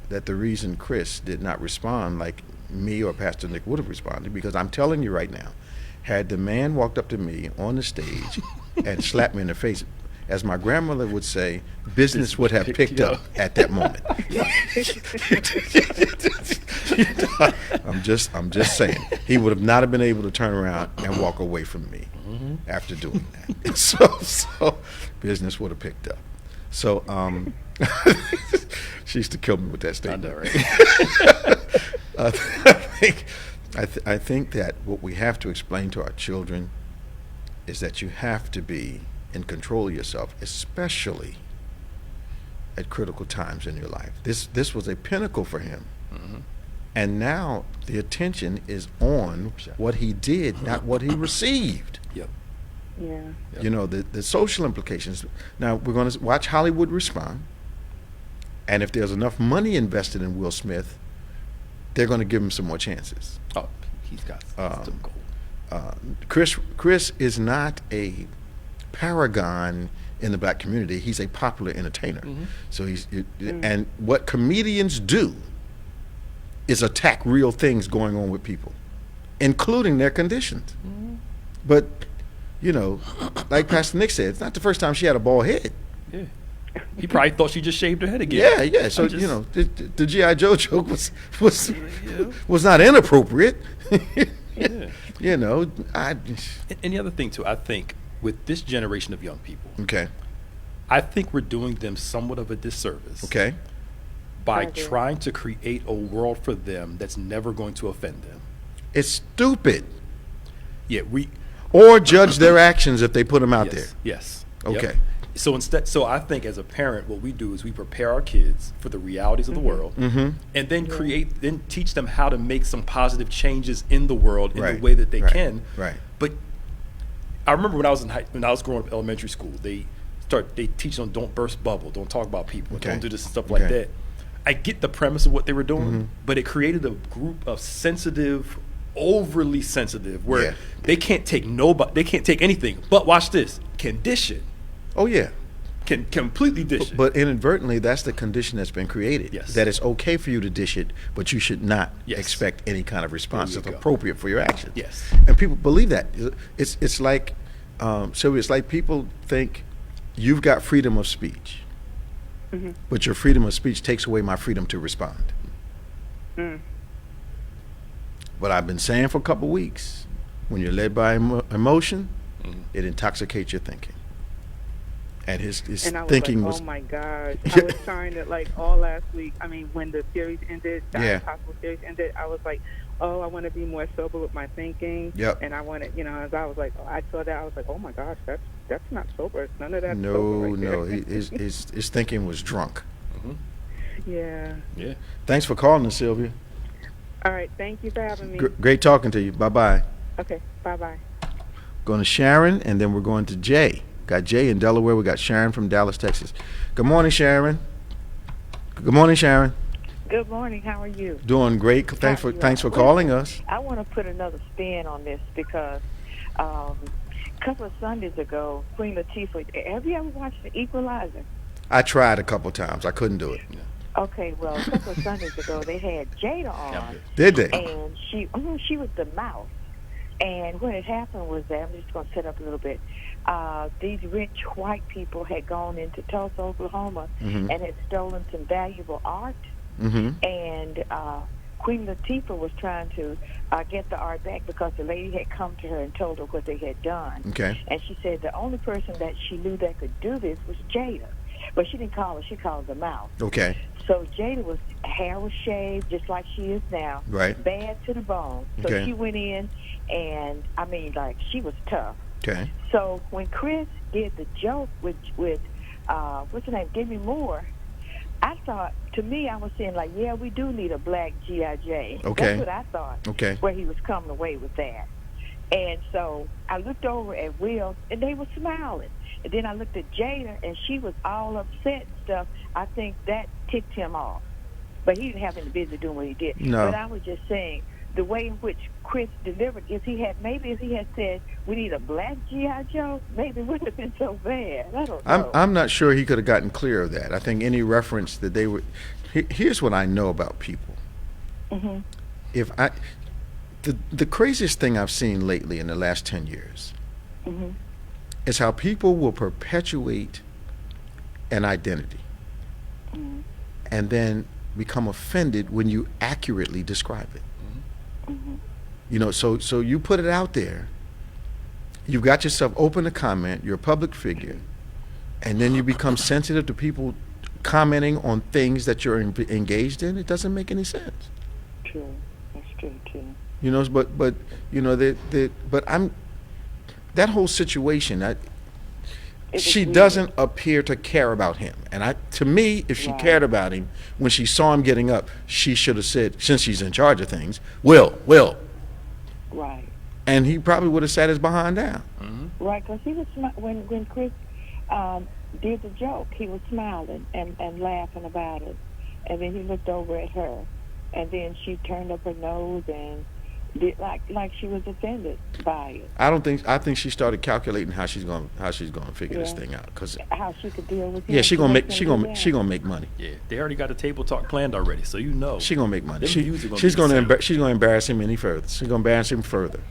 S3: that the reason Chris did not respond like me or Pastor Nick would have responded, because I'm telling you right now, had the man walked up to me on the stage and slapped me in the face, as my grandmother would say, business would have picked up at that moment. I'm just saying, he would have not have been able to turn around and walk away from me after doing that. So business would have picked up. So she used to kill me with that statement. I know, right? I think that what we have to explain to our children is that you have to be in control of yourself, especially at critical times in your life. This was a pinnacle for him. And now the attention is on what he did, not what he received.
S4: Yep.
S6: Yeah.
S3: You know, the social implications. Now, we're going to watch Hollywood respond. And if there's enough money invested in Will Smith, they're going to give him some more chances.
S4: Oh, he's got some gold.
S3: Chris is not a paragon in the black community. He's a popular entertainer. So and what comedians do is attack real things going on with people, including their conditions. But, you know, like Pastor Nick said, it's not the first time she had a bald head.
S4: Yeah. He probably thought she just shaved her head again.
S3: Yeah. So, you know, the G.I. Joe joke was not inappropriate.
S4: Yeah.
S3: You know,
S4: and the other thing too, I think with this generation of young people,
S3: okay,
S4: I think we're doing them somewhat of a disservice.
S3: Okay.
S4: By trying to create a world for them that's never going to offend them.
S3: It's stupid.
S4: Yeah,
S3: or judge their actions if they put them out there.
S4: Yes.
S3: Okay.
S4: Yep. So I think as a parent, what we do is we prepare our kids for the realities of the world, and then teach them how to make some positive changes in the world in the way that they can.
S3: Right.
S4: But I remember when I was growing up in elementary school, they teach them don't burst bubble, don't talk about people, don't do this and stuff like that. I get the premise of what they were doing, but it created a group of sensitive, overly sensitive, where they can't take anything. But watch this, can dish it.
S3: Oh yeah,
S4: can completely dish it.
S3: But inadvertently, that's the condition that's been created.
S4: Yes.
S3: That it's okay for you to dish it, but you should not expect any kind of response that's appropriate for your actions.
S4: Yes.
S3: And people believe that. It's like, so it's like people think you've got freedom of speech, but your freedom of speech takes away my freedom to respond. But I've been saying for a couple weeks, when you're led by emotion, it intoxicates your thinking. And his
S6: And I was
S3: thinking
S6: like,
S3: was,
S6: oh my gosh. I was trying to, like, all last week. I mean, when the series ended, the impossible series ended, I was like, oh, I want to be more sober with my thinking.
S3: Yep.
S6: And I wanted, as I was like, I saw that, I was like, oh my gosh, that's not sober. None of that.
S3: no,
S6: sober right
S3: no.
S6: there.
S3: His thinking was drunk.
S6: Yeah.
S4: Yeah.
S3: Thanks for calling us, Sylvia.
S6: All right. Thank you for having me.
S3: Great talking to you. Bye-bye.
S6: Okay. Bye-bye.
S3: Going to Sharon, and then we're going to Jay. Got Jay in Delaware. We got Sharon from Dallas, Texas. Good morning, Sharon. Good morning, Sharon.
S7: Good morning. How are you?
S3: Doing great. Thanks for calling us.
S7: I want to put another spin on this because a couple of Sundays ago, Queen Latifah. Have you ever watched The Equalizer?
S3: I tried a couple times. I couldn't do it.
S7: Okay, well, a couple of Sundays ago, they had Jada on.
S3: Did they?
S7: And she was the mouse. And what had happened was that, I'm just going to set up a little bit. These rich white people had gone into Tulsa, Oklahoma, and had stolen some valuable art. And Queen Latifah was trying to get the art back because the lady had come to her and told her what they had done.
S3: Okay.
S7: And she said the only person that she knew that could do this was Jada. But she didn't call her, she called her mouse.
S3: Okay.
S7: So Jada hair was shaved just like she is now.
S3: Right.
S7: Bad to the bone. So
S3: Okay.
S7: she went in and, she was tough.
S3: Okay.
S7: So when Chris did the joke with what's her name, Demi Moore, I thought, to me, I was saying, like, yeah, we do need a black G.I.J.
S3: Okay.
S7: That's what I thought.
S3: Okay.
S7: Where he was coming away with that. And so I looked over at Will, and they were smiling. And then I looked at Jada, and she was all upset and stuff. I think that ticked him off. But he didn't have any business doing what he did.
S3: No.
S7: But I was just saying, the way in which Chris delivered, if he had said, we need a black G.I. Joe, maybe it wouldn't have been so bad. I don't know.
S3: I'm not sure he could have gotten clear of that. I think any reference that they would. Here's what I know about people. If the craziest thing I've seen lately in the last 10 years is how people will perpetuate an identity and then become offended when you accurately describe it. So you put it out there, you've got yourself open to comment, you're a public figure, and then you become sensitive to people commenting on things that you're engaged in. It doesn't make any sense.
S7: True. That's true, too.
S3: That whole situation, she
S7: weird.
S3: doesn't appear to care about him. And to me, if she cared about him, when she saw him getting up, she should have said, since she's in charge of things, Will.
S7: Right.
S3: And he probably would have sat his behind down.
S7: Right, because he was when Chris did the joke, he was smiling and laughing about it, and then he looked over at her, and then she turned up her nose and did like she was offended by it.
S3: I think she started calculating how she's going to figure this thing out, because
S7: how she could deal with him.
S3: yeah, she gonna make money.
S4: Yeah, they already got a table talk planned already, so you know.
S3: She gonna make money.
S4: Them
S3: She's gonna embarrass him any further. She's gonna embarrass him further.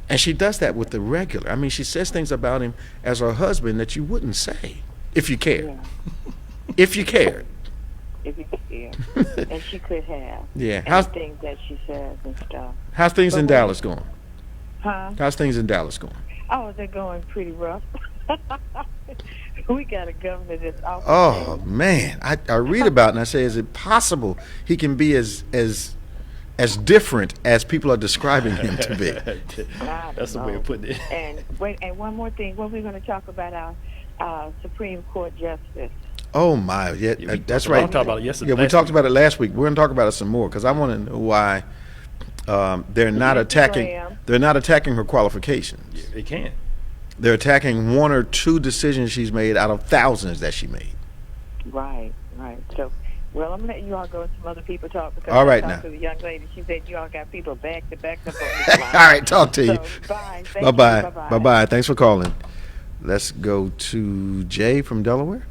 S3: And she does that with the regular. I mean, she says things about him as her husband that you wouldn't say if you cared.
S7: Yeah.
S3: If you cared.
S7: If you cared. And she could have.
S3: Yeah.
S7: And things that she says and stuff.
S3: How's things in Dallas going?
S7: Huh?
S3: How's things in Dallas going?
S7: Oh, they're going pretty rough. We got a governor that's awful.
S3: Oh man, I read about it and I say, is it possible he can be as different as people are describing him to be?
S4: That's the way of putting it.
S7: And one more thing, what we're going to talk about our Supreme Court justice.
S3: Oh my, yeah, that's right.
S4: We talked about it yesterday.
S3: Yeah, we talked about it last week. We're going to talk about it some more because I want to know why they're not attacking. They're not attacking her qualifications.
S4: Yeah, they can't.
S3: They're attacking one or two decisions she's made out of thousands that she made.
S7: Right. So, well, I'm letting you all go and some other people talk because
S3: all right,
S7: I
S3: now.
S7: talked to the young lady. She said you all got people back up on this line.
S3: All right, talk to you.
S7: Bye.
S3: Bye-bye. Thanks for calling. Let's go to Jay from Delaware.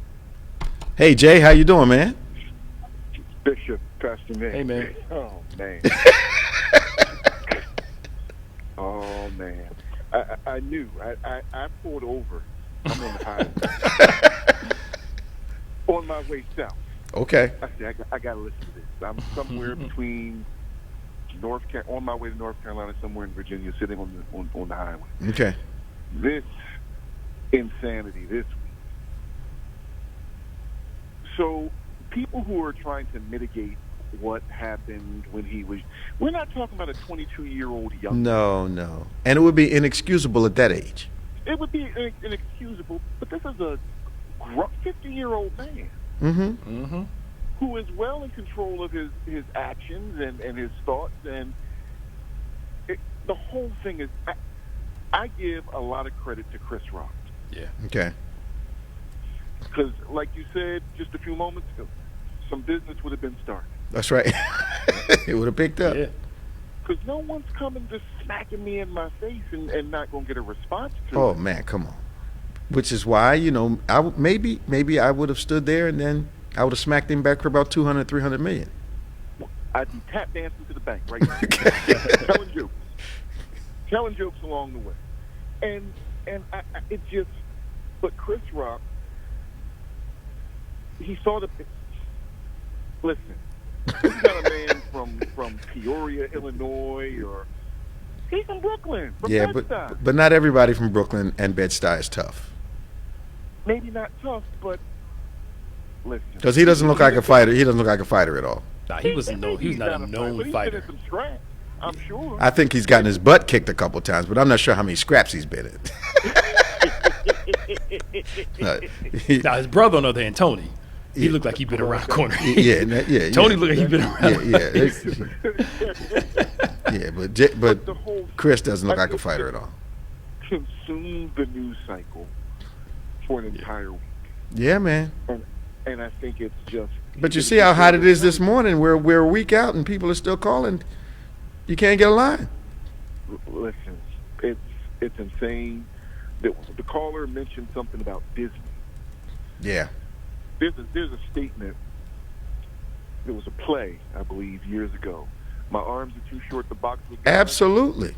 S3: Hey, Jay, how you doing, man?
S8: Bishop, Pastor May.
S4: Hey, man.
S8: Oh, man. Oh, man. I knew. I pulled over. I'm on the highway. On my way south.
S3: Okay.
S8: I said, I got to listen to this. I'm somewhere between on my way to North Carolina, somewhere in Virginia, sitting on the highway.
S3: Okay.
S8: This insanity this week. So people who are trying to mitigate what happened when he was, we're not talking about a 22-year-old young man.
S3: No. And it would be inexcusable at that age.
S8: It would be inexcusable, but this is a 50-year-old man who is well in control of his actions and his thoughts. And the whole thing is, I give a lot of credit to Chris Rock.
S4: Yeah.
S3: Okay.
S8: Because, like you said just a few moments ago, some business would have been started.
S3: That's right. It would have picked up.
S4: Yeah.
S8: Because no one's coming just smacking me in my face and not going to get a response to
S3: Oh
S8: it.
S3: man, come on. Which is why, maybe I would have stood there and then I would have smacked him back for about 200, 300 million.
S8: I'd be tap dancing to the bank right now. telling jokes along the way. And it just, but Chris Rock, he saw the, listen, he's not a man from Peoria, Illinois, or he's from Brooklyn, from
S3: Yeah,
S8: Bed-Stuy.
S3: but not everybody from Brooklyn and Bed-Stuy is tough.
S8: Maybe not tough, but listen.
S3: Because he doesn't look like a fighter. He doesn't look like a fighter at all.
S4: Nah, he was not a known
S8: but he's
S4: fighter.
S8: been in some scraps, I'm sure.
S3: I think he's gotten his butt kicked a couple times, but I'm not sure how many scraps he's been in.
S4: Now his brother on the other hand, Tony, he looked like he'd been around corner.
S3: Yeah.
S4: Tony looked like he'd been around.
S3: Yeah, but
S8: the whole
S3: Chris doesn't look like a fighter at all.
S8: Consume the news cycle for an entire week.
S3: Yeah, man.
S8: And I think it's just.
S3: But you see how hot it is this morning. We're a week out and people are still calling. You can't get a line.
S8: Listen, it's insane. The caller mentioned something about Disney.
S3: Yeah.
S8: There's a statement. There was a play, I believe, years ago. My arms are too short to box with God.
S3: Absolutely.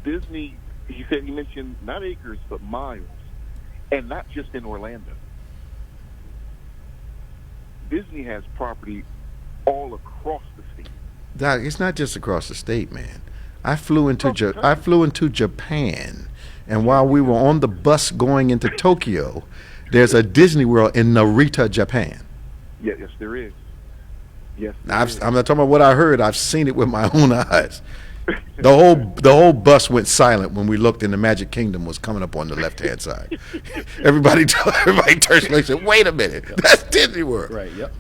S8: Disney, he mentioned not acres, but miles. And not just in Orlando. Disney has property all across the state.
S3: Doc, it's not just across the state, man. I flew into Japan, and while we were on the bus going into Tokyo, there's a Disney World in Narita, Japan.
S8: Yes, there is. Yes, there is.
S3: I'm not talking about what I heard. I've seen it with my own eyes. The whole bus went silent when we looked, and the Magic Kingdom was coming up on the left-hand side. Everybody turned and said, "Wait a minute, that's Disney World."
S4: Right. Yep.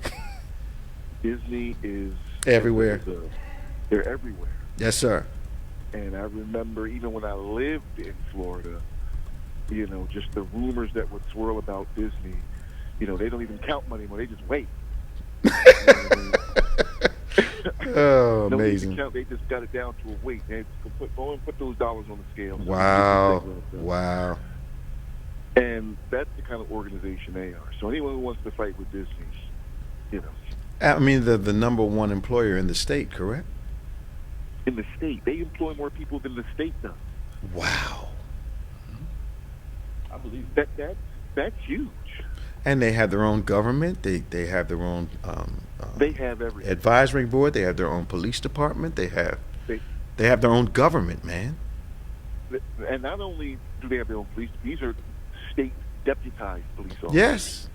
S8: Disney is
S3: everywhere.
S8: They're everywhere.
S3: Yes, sir.
S8: And I remember even when I lived in Florida, just the rumors that would swirl about Disney. They don't even count money anymore. They just wait.
S3: Oh,
S8: no
S3: amazing.
S8: Count, they just got it down to a weight. They go and put those dollars on the scale.
S3: Wow.
S8: And that's the kind of organization they are. So anyone who wants to fight with Disney,
S3: I mean, the number one employer in the state, correct?
S8: In the state. They employ more people than the state does.
S3: Wow.
S4: I believe
S8: that's huge.
S3: And they have their own government. They have their own
S8: they have everything.
S3: Advisory board. They have their own police department. They have their own government, man.
S8: And not only do they have their own police, these are state deputized police officers.
S3: Yes.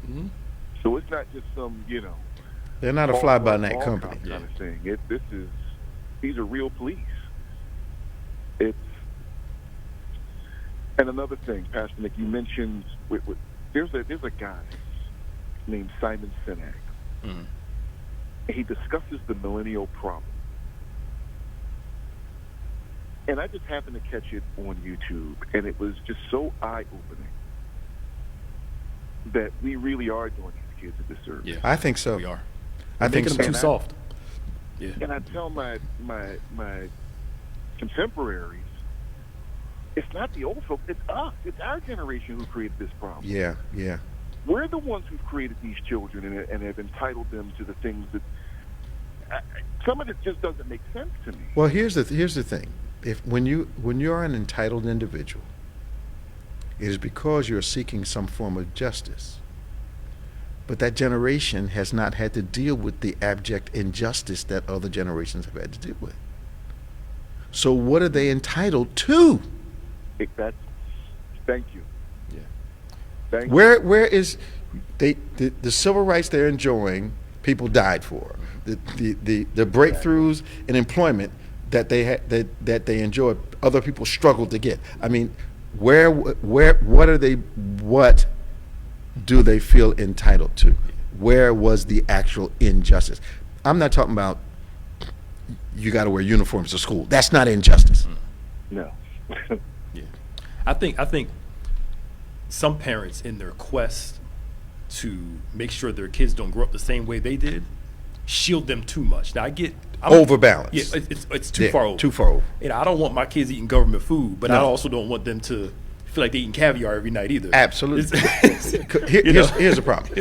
S8: Mm-hmm. So it's not just some,
S3: they're not a fly-by-night company.
S8: Kind of thing. These are real police. And another thing, Pastor Nick, you mentioned there's a guy named Simon Sinek.
S4: Mm-hmm.
S8: He discusses the millennial problem. And I just happened to catch it on YouTube, and it was just so eye-opening that we really are doing these kids a disservice.
S4: Yeah,
S3: I think so.
S4: We are.
S3: I think so.
S4: Making them too soft. Yeah.
S8: And I tell my contemporaries, it's not the old folks, it's us. It's our generation who created this problem.
S3: Yeah.
S8: We're the ones who've created these children and have entitled them to the things that some of it just doesn't make sense to me.
S3: Well, here's the thing. When you are an entitled individual, it is because you're seeking some form of justice. But that generation has not had to deal with the abject injustice that other generations have had to deal with. So what are they entitled to?
S8: Thank you.
S4: Yeah.
S8: Thank you.
S3: Where is the civil rights they're enjoying? People died for the breakthroughs in employment that they enjoy. Other people struggled to get. I mean, what do they feel entitled to? Where was the actual injustice? I'm not talking about you got to wear uniforms to school. That's not injustice.
S8: No.
S4: Yeah. I think some parents, in their quest to make sure their kids don't grow up the same way they did, shield them too much. Now
S3: Overbalance.
S4: Yeah, it's too far over.
S3: Too far over.
S4: And I don't want my kids eating government food, but I also don't want them to feel like they're eating caviar every night either.
S3: Absolutely. Here's a problem.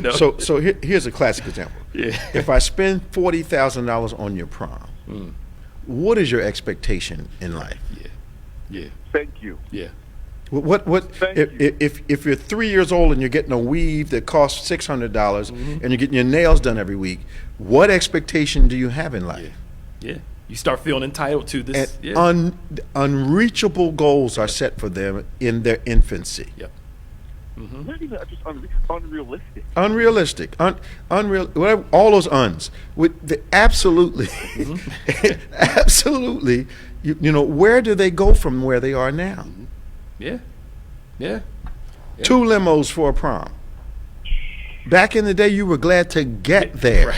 S3: Here's a classic example.
S4: Yeah.
S3: If I spend $40,000 on your prom, what is your expectation in life?
S4: Yeah.
S8: Thank you.
S4: Yeah.
S3: If you're 3 years old and you're getting a weave that costs $600 and you're getting your nails done every week, what expectation do you have in life?
S4: Yeah. You start feeling entitled to this.
S3: Unreachable goals are set for them in their infancy.
S4: Yep.
S8: Not even just unrealistic.
S3: Unrealistic, unreal, whatever, all those uns. Absolutely, absolutely. You know, where do they go from where they are now?
S4: Yeah.
S3: 2 limos for a prom. Back in the day, you were glad to get there.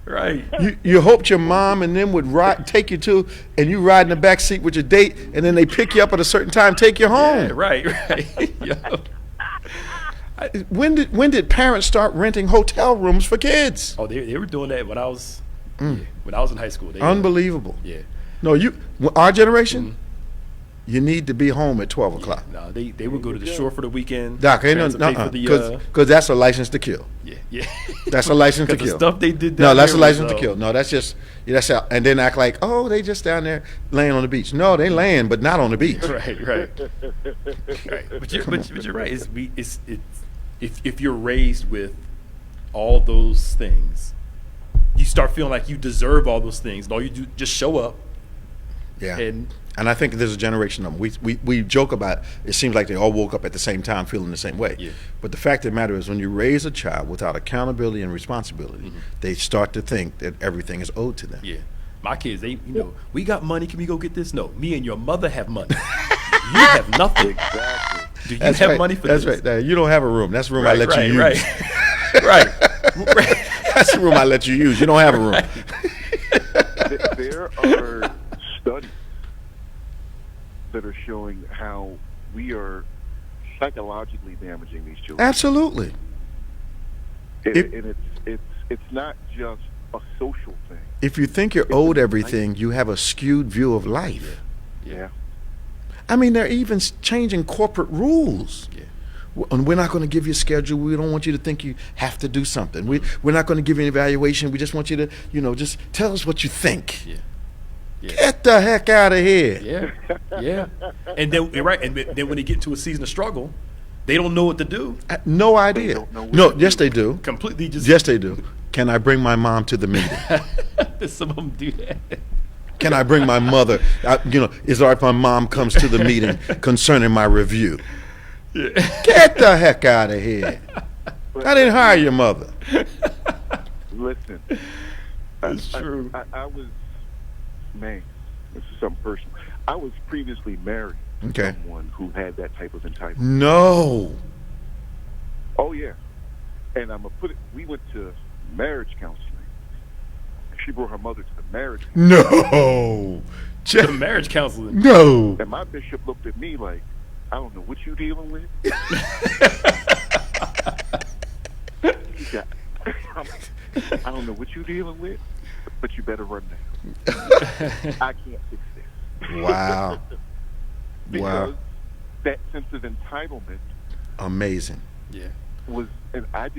S4: Right.
S3: You hoped your mom and them would take you to, and you ride in the back seat with your date, and then they pick you up at a certain time, take you home.
S4: Yeah, right. Yo.
S3: When did parents start renting hotel rooms for kids?
S4: Oh, they were doing that when I was in high school.
S3: Unbelievable.
S4: Yeah.
S3: No, our generation. You need to be home at 12 o'clock.
S4: No, they would go to the shore for the weekend.
S3: Doc, because that's a license to kill.
S4: Yeah.
S3: That's a license to kill.
S4: The stuff they did.
S3: No, that's a license to kill. No, that's how, and then act like, oh, they just down there laying on the beach. No, they laying, but not on the beach.
S4: Right. But you're right. It's if you're raised with all those things, you start feeling like you deserve all those things, and all you do just show up.
S3: Yeah. And I think there's a generation of them. We joke about it seems like they all woke up at the same time feeling the same way.
S4: Yeah.
S3: But the fact of the matter is when you raise a child without accountability and responsibility, they start to think that everything is owed to them.
S4: Yeah. My kids, we got money, can we go get this? No, me and your mother have money. You have nothing.
S8: Exactly.
S4: Do you have money for this?
S3: That's right. You don't have a room. That's the room I let you use.
S4: Right.
S3: That's the room I let you use. You don't have a room.
S8: There are studies that are showing how we are psychologically damaging these children.
S3: Absolutely.
S8: And it's not just a social thing.
S3: If you think you're owed everything, you have a skewed view of life.
S8: Yeah.
S3: I mean, they're even changing corporate rules.
S4: Yeah.
S3: And we're not going to give you a schedule. We don't want you to think you have to do something. We're not going to give you an evaluation. We just want you to, just tell us what you think.
S4: Yeah.
S3: Get the heck out of here.
S4: Yeah. And then then when they get into a season of struggle, they don't know what to do.
S3: No idea. Yes, they do.
S4: Completely just.
S3: Yes, they do. Can I bring my mom to the meeting?
S4: Some of them do that.
S3: Can I bring my mother? Is it all right if my mom comes to the meeting concerning my review? Yeah. Get the heck out of here. I didn't hire your mother.
S8: Listen.
S4: That's true.
S8: I was, this is something personal. I was previously married to someone who had that type of entitlement.
S3: No.
S8: Oh, yeah. And I'm going to put it, we went to marriage counseling. She brought her mother to the marriage counseling.
S3: No.
S4: The marriage counseling.
S3: No.
S8: And my bishop looked at me like, I don't know what you dealing with. I don't know what you dealing with, but you better run now. I can't fix this.
S3: Wow.
S8: Because that sense of entitlement.
S3: Amazing.
S4: Yeah.
S8: Was, and I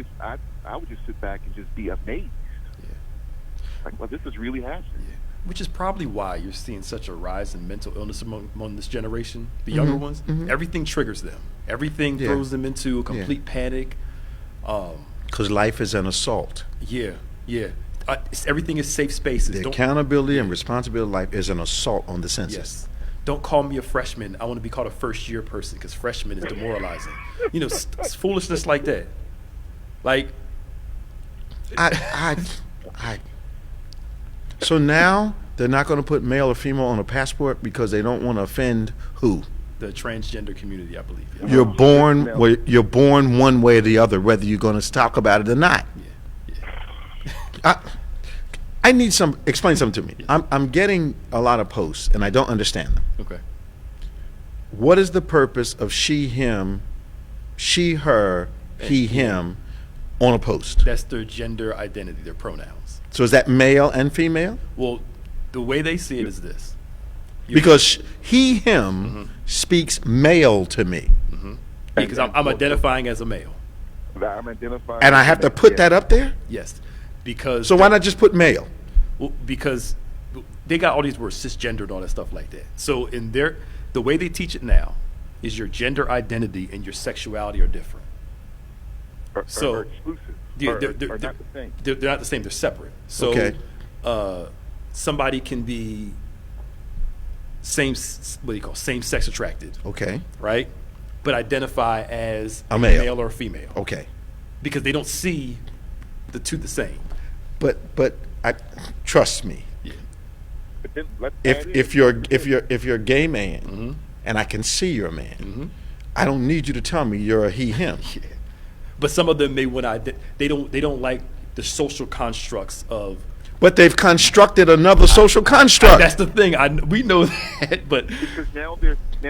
S8: would just sit back and just be amazed.
S4: Yeah.
S8: Like, well, this is really happening.
S4: Yeah. Which is probably why you're seeing such a rise in mental illness among this generation, the younger ones. Everything triggers them. Everything throws them into a complete panic.
S3: Because life is an assault.
S4: Yeah. Everything is safe spaces.
S3: The accountability and responsibility of life is an assault on the senses.
S4: Yes. Don't call me a freshman. I want to be called a first-year person because freshman is demoralizing. It's foolishness like that. Like,
S3: So now they're not going to put male or female on a passport because they don't want to offend who?
S4: the transgender community, I believe. Yeah.
S3: You're born one way or the other, whether you're going to talk about it or not. I need explain something to me.
S4: Yeah.
S3: I'm getting a lot of posts and I don't understand them.
S4: Okay.
S3: What is the purpose of she, him, she, her, he, him on a post?
S4: That's their gender identity, their pronouns.
S3: So is that male and female?
S4: Well, the way they see it is this.
S3: Because he, him speaks male to me.
S4: Because I'm identifying as a male.
S8: I'm identifying.
S3: And I have to put that up there?
S4: Yes. Because
S3: So why not just put male?
S4: Well, because they got all these words, cisgender and all that stuff like that. So in the way they teach it now is your gender identity and your sexuality are different.
S8: Are exclusive.
S4: Yeah,
S8: they're not the same.
S4: They're not the same. They're separate. So
S3: Okay.
S4: Somebody can be same sex attracted,
S3: Okay.
S4: right? But identify as
S3: A male.
S4: or a female.
S3: Okay.
S4: Because they don't see the two the same.
S3: But trust me.
S4: Yeah.
S8: But then let's add
S3: If you're a gay man and I can see you're a man, I don't need you to tell me you're a he, him.
S4: But some of them may they don't like the social constructs of.
S3: But they've constructed another social construct.
S4: That's the thing. We know that, but
S8: because now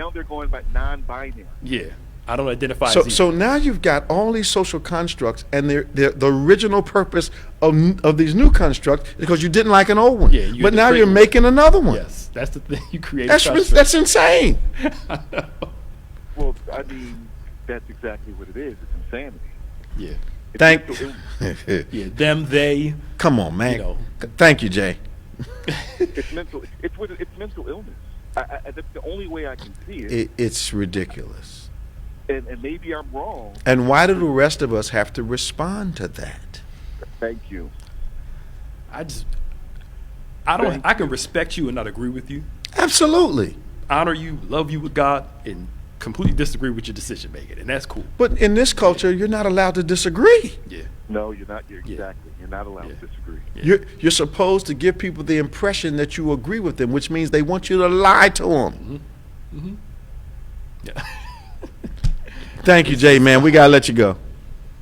S8: they're going by non-binary.
S4: yeah, I don't identify.
S3: So
S4: as
S3: so now you've got all these social constructs, and they're the original purpose of these new constructs is because you didn't like an old one.
S4: Yeah, you
S3: but
S4: had to
S3: now
S4: create
S3: you're
S4: one.
S3: making another one.
S4: Yes, that's the thing. You create.
S3: That's insane.
S4: I know.
S8: Well, I mean, that's exactly what it is. It's insanity.
S4: Yeah.
S3: Yeah,
S4: them, they.
S3: Come on, man.
S4: You know.
S3: Thank you, Jay.
S8: It's mental. It's mental illness. That's the only way I can see it.
S3: It's ridiculous.
S8: And maybe I'm wrong.
S3: And why do the rest of us have to respond to that?
S8: Thank you.
S4: I can respect you and not agree with you.
S3: Absolutely.
S4: Honor you, love you with God, and completely disagree with your decision making, and that's cool.
S3: But in this culture, you're not allowed to disagree.
S4: Yeah.
S8: No, you're not. Exactly. You're not allowed to disagree.
S4: Yeah.
S3: You're supposed to give people the impression that you agree with them, which means they want you to lie to them.
S4: Yeah.
S3: Thank you, Jay, man. We got to let you go.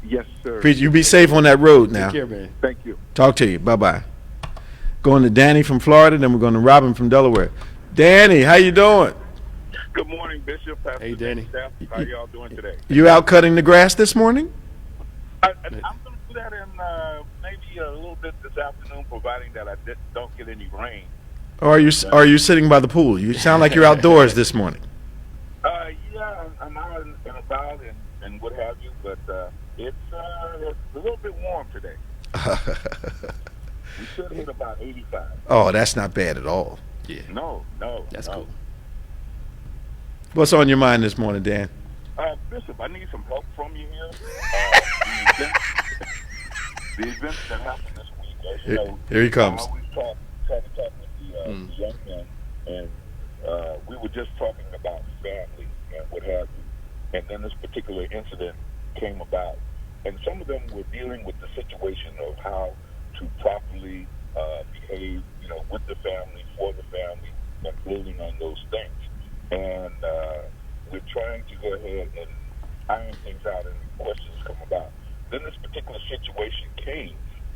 S8: Yes, sir.
S3: You be safe on that road now.
S4: Take care, man.
S8: Thank you.
S3: Talk to you. Bye-bye. Going to Danny from Florida, then we're going to Robin from Delaware. Danny, how you doing?
S9: Good morning, Bishop. Pastor
S4: Hey, Danny.
S9: Staff. How y'all doing today?
S3: You out cutting the grass this morning?
S9: I'm going to do that in maybe a little bit this afternoon, providing that I don't get any rain.
S3: Or are you sitting by the pool? You sound like you're outdoors this morning.
S9: Yeah, I'm out and about and what have you, but it's a little bit warm today. We should hit about 85.
S3: Oh, that's not bad at all.
S4: Yeah.
S9: No.
S4: That's
S9: no.
S4: cool.
S3: What's on your mind this morning, Dan?
S9: Bishop, I need some help from you here. The events that happened this week, as you know,
S3: Here he comes.
S9: I always try to talk with the young men, and we were just talking about family and what have you. And then this particular incident came about. And some of them were dealing with the situation of how to properly behave, with the family, for the family, and building on those things. And we're trying to go ahead and iron things out and questions come about. Then this particular situation came,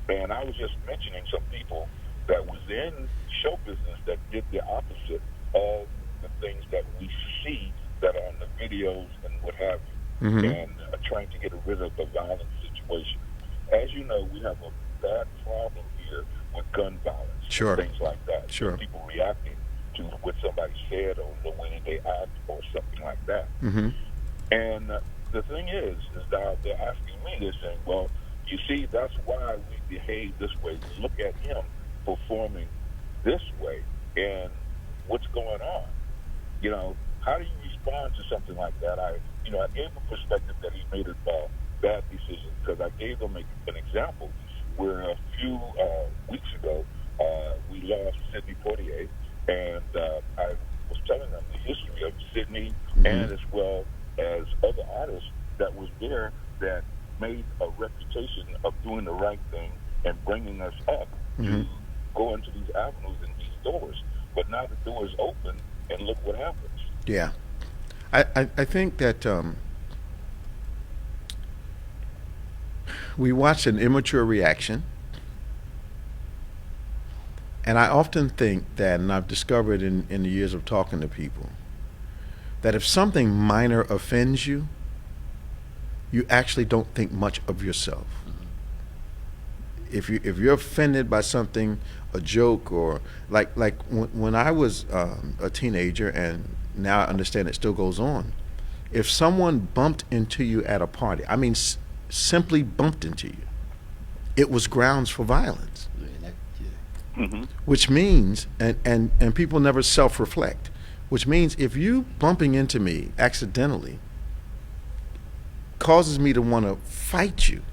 S9: and I was just mentioning some people that was in show business that did the opposite of the things that we see that are on the videos and what have you, and trying to get rid of the violent situation. As you know, we have a bad problem here with gun violence,
S3: Sure.
S9: and things like that.
S3: Sure.
S9: People reacting to what somebody said or the way they act or something like that. And the thing is that they're asking me, they're saying, well, you see, that's why we behave this way. Look at him performing this way, and what's going on? How do you respond to something like that? I gave a perspective that he made it bad decisions, because I gave them an example where a few weeks ago we lost Sidney Poitier, and I was telling them the history of Sidney and as well as other artists that was there that made a reputation of doing the right thing and bringing us up to go into these avenues and these doors. But now the door is open, and look what happens.
S3: Yeah. I think that we watched an immature reaction. And I often think that, and I've discovered in the years of talking to people, that if something minor offends you, you actually don't think much of yourself. If you're offended by something, a joke, or like when I was a teenager, and now I understand it still goes on, if someone bumped into you at a party, I mean simply bumped into you, it was grounds for violence. Which means, and people never self-reflect, which means if you bumping into me accidentally causes me to want to fight you,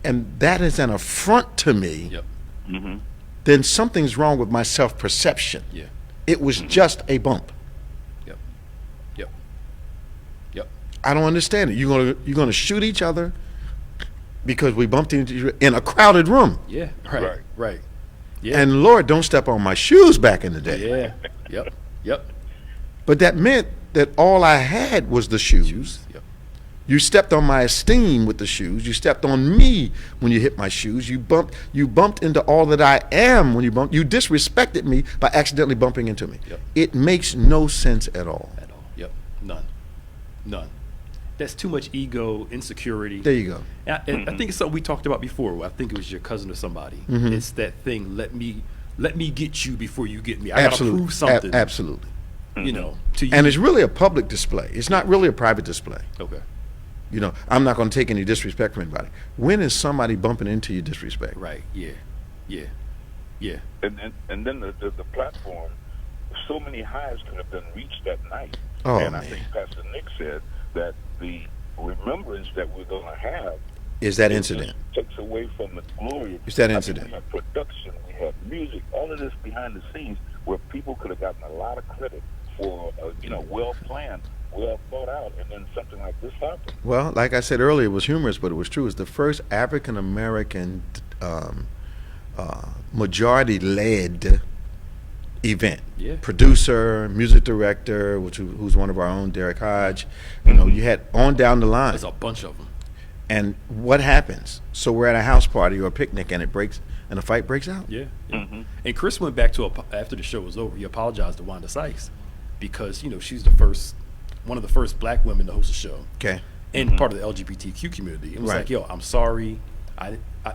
S3: and that is an affront to me, then something's wrong with my self-perception. It was just a bump. I don't understand it. You're gonna shoot each other because we bumped into you in a crowded room.
S4: Right. Yeah.
S3: And Lord, don't step on my shoes back in the day.
S4: Yep.
S3: But that meant that all I had was the shoes. You stepped on my esteem with the shoes. You stepped on me when you hit my shoes. You bumped into all that I am when you bumped. You disrespected me by accidentally bumping into me. It makes no sense at all.
S4: None. That's too much ego, insecurity.
S3: There you go.
S4: And I think it's something we talked about before. I think it was your cousin or somebody. It's that thing. Let me get you before you get me. I gotta prove something.
S3: Absolutely.
S4: You know, to you.
S3: And it's really a public display. It's not really a private display.
S4: Okay.
S3: You know, I'm not going to take any disrespect from anybody. When is somebody bumping into your disrespect?
S4: Right. Yeah.
S9: And then the platform, so many highs could have been reached that night.
S3: Oh,
S9: and
S3: man.
S9: I think Pastor Nick said that the remembrance that we're going to have
S3: is that incident.
S9: Takes away from the glory.
S3: It's that incident.
S9: We have production, we have music, all of this behind the scenes where people could have gotten a lot of credit for, well planned, well thought out, and then something like this happened.
S3: Well, like I said earlier, it was humorous, but it was true. It's the first African American majority-led event. Producer, music director, who's one of our own, Derek Hodge. You had on down the line.
S4: There's a bunch of them.
S3: And what happens? So we're at a house party or a picnic, and a fight breaks out.
S4: And Chris went back to after the show was over. He apologized to Wanda Sykes because she's one of the first black women to host a show.
S3: Okay.
S4: And part of the LGBTQ community. It was like, I'm sorry.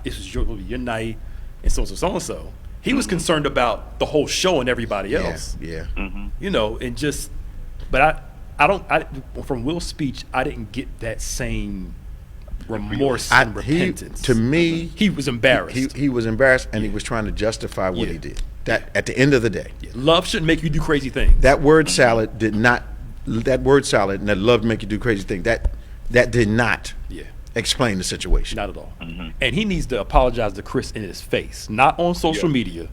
S4: This was your night, and so. He was concerned about the whole show and everybody else. And just, but from Will's speech, I didn't get that same remorse and repentance.
S3: To me,
S4: he was embarrassed.
S3: He was embarrassed, and he was trying to justify what he did. That at the end of the day,
S4: love shouldn't make you do crazy things.
S3: That word salad did not. That word salad and that love make you do crazy things. That did not. Explain the situation.
S4: Not at all. And he needs to apologize to Chris in his face, not on social media.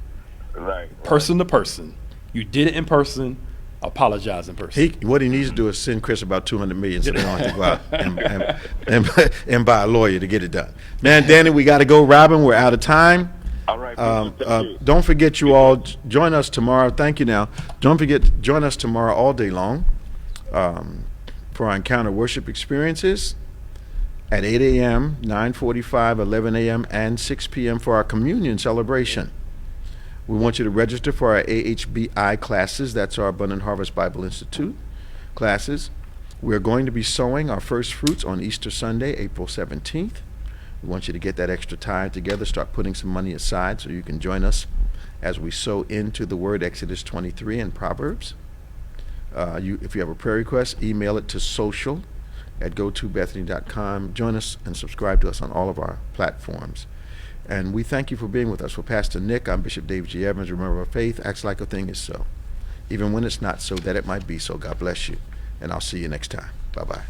S9: Right.
S4: Person to person. You did it in person. Apologize in person.
S3: What he needs to do is send Chris about $200 million so they don't have to go out and buy a lawyer to get it done. Man, Danny, we got to go. Robin, we're out of time.
S9: All right.
S3: Don't forget, you all join us tomorrow. Thank you. Now, don't forget, join us tomorrow all day long for our Encounter Worship experiences at 8 a.m., 9:45, 11 a.m., and 6 p.m. for our communion celebration. We want you to register for our AHBI classes. That's our Abundant Harvest Bible Institute classes. We're going to be sowing our first fruits on Easter Sunday, April 17th. We want you to get that extra tithe together, start putting some money aside so you can join us as we sow into the word Exodus 23 and Proverbs. If you have a prayer request, email it to social@gotobethany.com. Join us and subscribe to us on all of our platforms. And we thank you for being with us. For Pastor Nick, I'm Bishop David G. Evans. Remember, our faith acts like a thing is so, even when it's not so, that it might be so. God bless you, and I'll see you next time. Bye-bye.